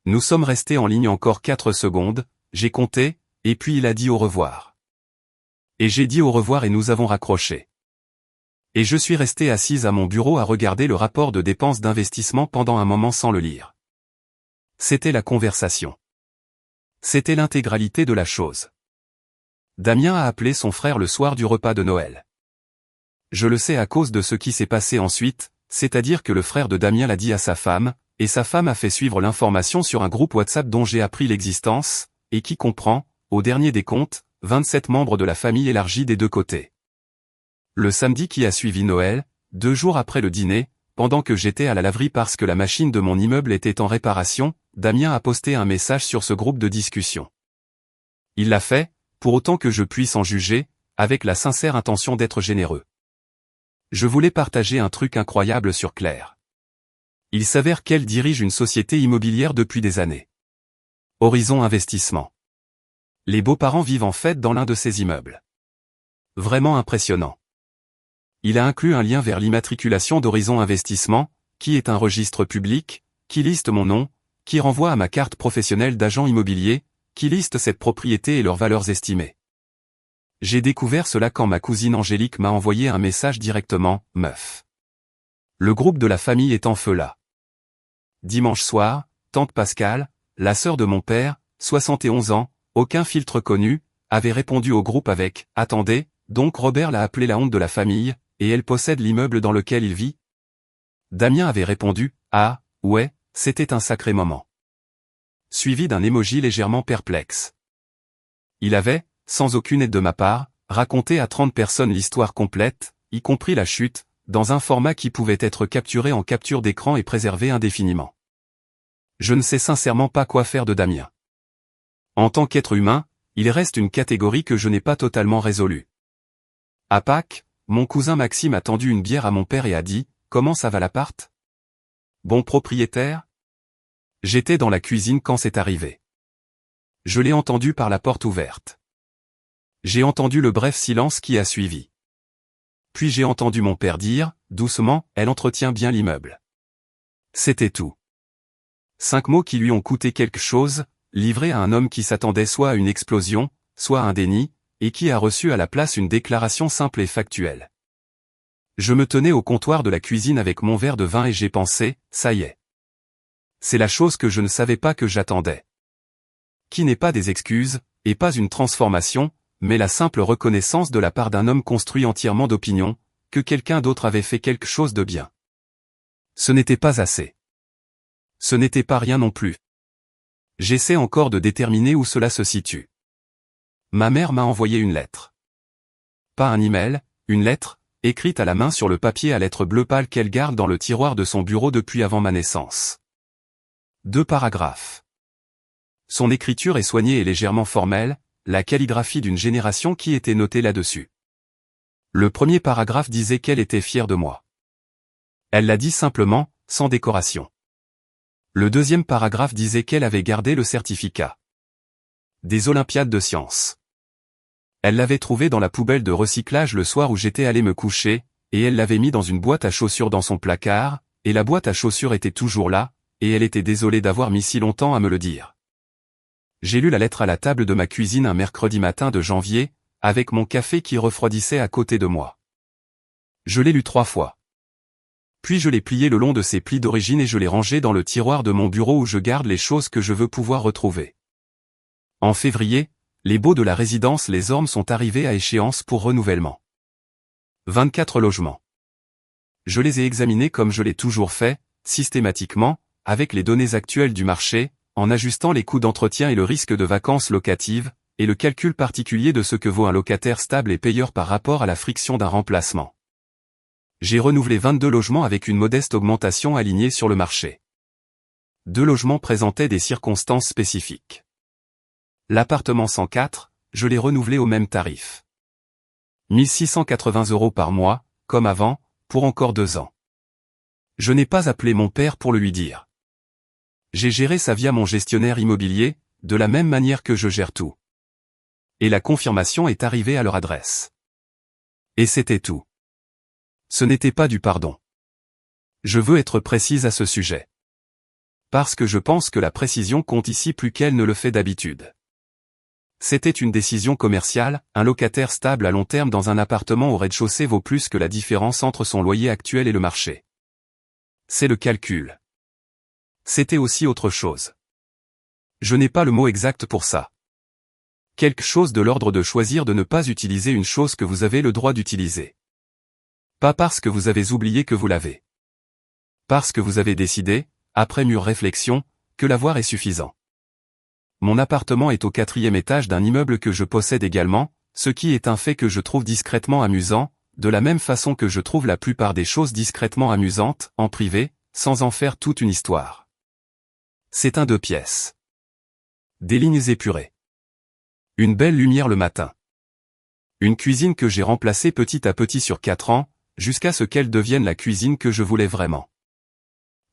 Nous sommes restés en ligne encore 4 secondes, j'ai compté, et puis il a dit au revoir. Et j'ai dit au revoir et nous avons raccroché. Et je suis resté assise à mon bureau à regarder le rapport de dépenses d'investissement pendant un moment sans le lire. C'était la conversation. C'était l'intégralité de la chose. Damien a appelé son frère le soir du repas de Noël. Je le sais à cause de ce qui s'est passé ensuite, c'est-à-dire que le frère de Damien l'a dit à sa femme, et sa femme a fait suivre l'information sur un groupe WhatsApp dont j'ai appris l'existence, et qui comprend, au dernier des comptes, 27 membres de la famille élargie des 2 côtés. Le samedi qui a suivi Noël, 2 jours après le dîner, pendant que j'étais à la laverie parce que la machine de mon immeuble était en réparation, Damien a posté un message sur ce groupe de discussion. Il l'a fait, pour autant que je puisse en juger, avec la sincère intention d'être généreux. Je voulais partager un truc incroyable sur Claire. Il s'avère qu'elle dirige une société immobilière depuis des années. Horizon Investissement. Les beaux-parents vivent en fait dans l'un de ces immeubles. Vraiment impressionnant. Il a inclus un lien vers l'immatriculation d'Horizon Investissement, qui est un registre public, qui liste mon nom, qui renvoie à ma carte professionnelle d'agent immobilier, qui liste cette propriété et leurs valeurs estimées. J'ai découvert cela quand ma cousine Angélique m'a envoyé un message directement, meuf. Le groupe de la famille est en feu là. Dimanche soir, tante Pascale, la sœur de mon père, 71 ans, aucun filtre connu, avait répondu au groupe avec « Attendez, donc Robert l'a appelé la honte de la famille, et elle possède l'immeuble dans lequel il vit ?» Damien avait répondu « Ah, ouais, c'était un sacré moment. » Suivi d'un emoji légèrement perplexe. Il avait, sans aucune aide de ma part, raconté à 30 personnes l'histoire complète, y compris la chute, dans un format qui pouvait être capturé en capture d'écran et préservé indéfiniment. Je ne sais sincèrement pas quoi faire de Damien. En tant qu'être humain, il reste une catégorie que je n'ai pas totalement résolue. À Pâques, mon cousin Maxime a tendu une bière à mon père et a dit « Comment ça va l'appart ? Bon propriétaire ?» J'étais dans la cuisine quand c'est arrivé. Je l'ai entendu par la porte ouverte. J'ai entendu le bref silence qui a suivi. Puis j'ai entendu mon père dire, doucement, « Elle entretient bien l'immeuble. » C'était tout. 5 mots qui lui ont coûté quelque chose, livrés à un homme qui s'attendait soit à une explosion, soit à un déni, et qui a reçu à la place une déclaration simple et factuelle. Je me tenais au comptoir de la cuisine avec mon verre de vin et j'ai pensé, ça y est. C'est la chose que je ne savais pas que j'attendais. Qui n'est pas des excuses, et pas une transformation, mais la simple reconnaissance de la part d'un homme construit entièrement d'opinion, que quelqu'un d'autre avait fait quelque chose de bien. Ce n'était pas assez. Ce n'était pas rien non plus. J'essaie encore de déterminer où cela se situe. Ma mère m'a envoyé une lettre. Pas un email, une lettre, écrite à la main sur le papier à lettres bleu pâle qu'elle garde dans le tiroir de son bureau depuis avant ma naissance. 2 paragraphes. Son écriture est soignée et légèrement formelle, la calligraphie d'une génération qui était notée là-dessus. Le premier paragraphe disait qu'elle était fière de moi. Elle l'a dit simplement, sans décoration. Le deuxième paragraphe disait qu'elle avait gardé le certificat des Olympiades de sciences. Elle l'avait trouvé dans la poubelle de recyclage le soir où j'étais allé me coucher, et elle l'avait mis dans une boîte à chaussures dans son placard, et la boîte à chaussures était toujours là, et elle était désolée d'avoir mis si longtemps à me le dire. J'ai lu la lettre à la table de ma cuisine un mercredi matin de janvier, avec mon café qui refroidissait à côté de moi. Je l'ai lu 3 fois. Puis je l'ai plié le long de ses plis d'origine et je l'ai rangé dans le tiroir de mon bureau où je garde les choses que je veux pouvoir retrouver. En février, les baux de la résidence Les Ormes sont arrivés à échéance pour renouvellement. 24 logements. Je les ai examinés comme je l'ai toujours fait, systématiquement, avec les données actuelles du marché, en ajustant les coûts d'entretien et le risque de vacances locatives, et le calcul particulier de ce que vaut un locataire stable et payeur par rapport à la friction d'un remplacement. J'ai renouvelé 22 logements avec une modeste augmentation alignée sur le marché. 2 logements présentaient des circonstances spécifiques. L'appartement 104, je l'ai renouvelé au même tarif. 1 680 € par mois, comme avant, pour encore 2 ans. Je n'ai pas appelé mon père pour le lui dire. J'ai géré ça via mon gestionnaire immobilier, de la même manière que je gère tout. Et la confirmation est arrivée à leur adresse. Et c'était tout. Ce n'était pas du pardon. Je veux être précise à ce sujet. Parce que je pense que la précision compte ici plus qu'elle ne le fait d'habitude. C'était une décision commerciale, un locataire stable à long terme dans un appartement au rez-de-chaussée vaut plus que la différence entre son loyer actuel et le marché. C'est le calcul. C'était aussi autre chose. Je n'ai pas le mot exact pour ça. Quelque chose de l'ordre de choisir de ne pas utiliser une chose que vous avez le droit d'utiliser. Pas parce que vous avez oublié que vous l'avez. Parce que vous avez décidé, après mûre réflexion, que l'avoir est suffisant. Mon appartement est au 4e étage d'un immeuble que je possède également, ce qui est un fait que je trouve discrètement amusant, de la même façon que je trouve la plupart des choses discrètement amusantes, en privé, sans en faire toute une histoire. C'est un 2 pièces. Des lignes épurées. Une belle lumière le matin. Une cuisine que j'ai remplacée petit à petit sur 4 ans, jusqu'à ce qu'elle devienne la cuisine que je voulais vraiment.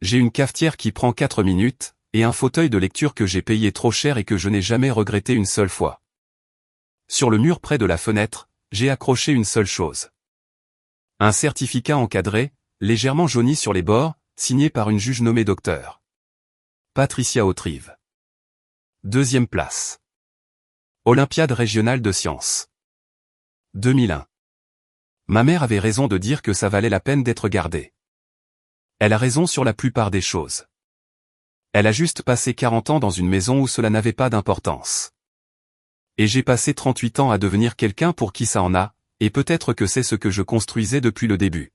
J'ai une cafetière qui prend 4 minutes, et un fauteuil de lecture que j'ai payé trop cher et que je n'ai jamais regretté une seule fois. Sur le mur près de la fenêtre, j'ai accroché une seule chose. Un certificat encadré, légèrement jauni sur les bords, signé par une juge nommée docteur. Patricia Autrive. Deuxième place. Olympiade régionale de sciences. 2001. Ma mère avait raison de dire que ça valait la peine d'être gardée. Elle a raison sur la plupart des choses. Elle a juste passé 40 ans dans une maison où cela n'avait pas d'importance. Et j'ai passé 38 ans à devenir quelqu'un pour qui ça en a, et peut-être que c'est ce que je construisais depuis le début.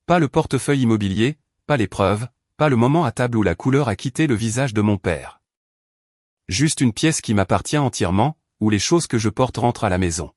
Pas le portefeuille immobilier, pas les preuves, pas le moment à table où la couleur a quitté le visage de mon père. Juste une pièce qui m'appartient entièrement, où les choses que je porte rentrent à la maison.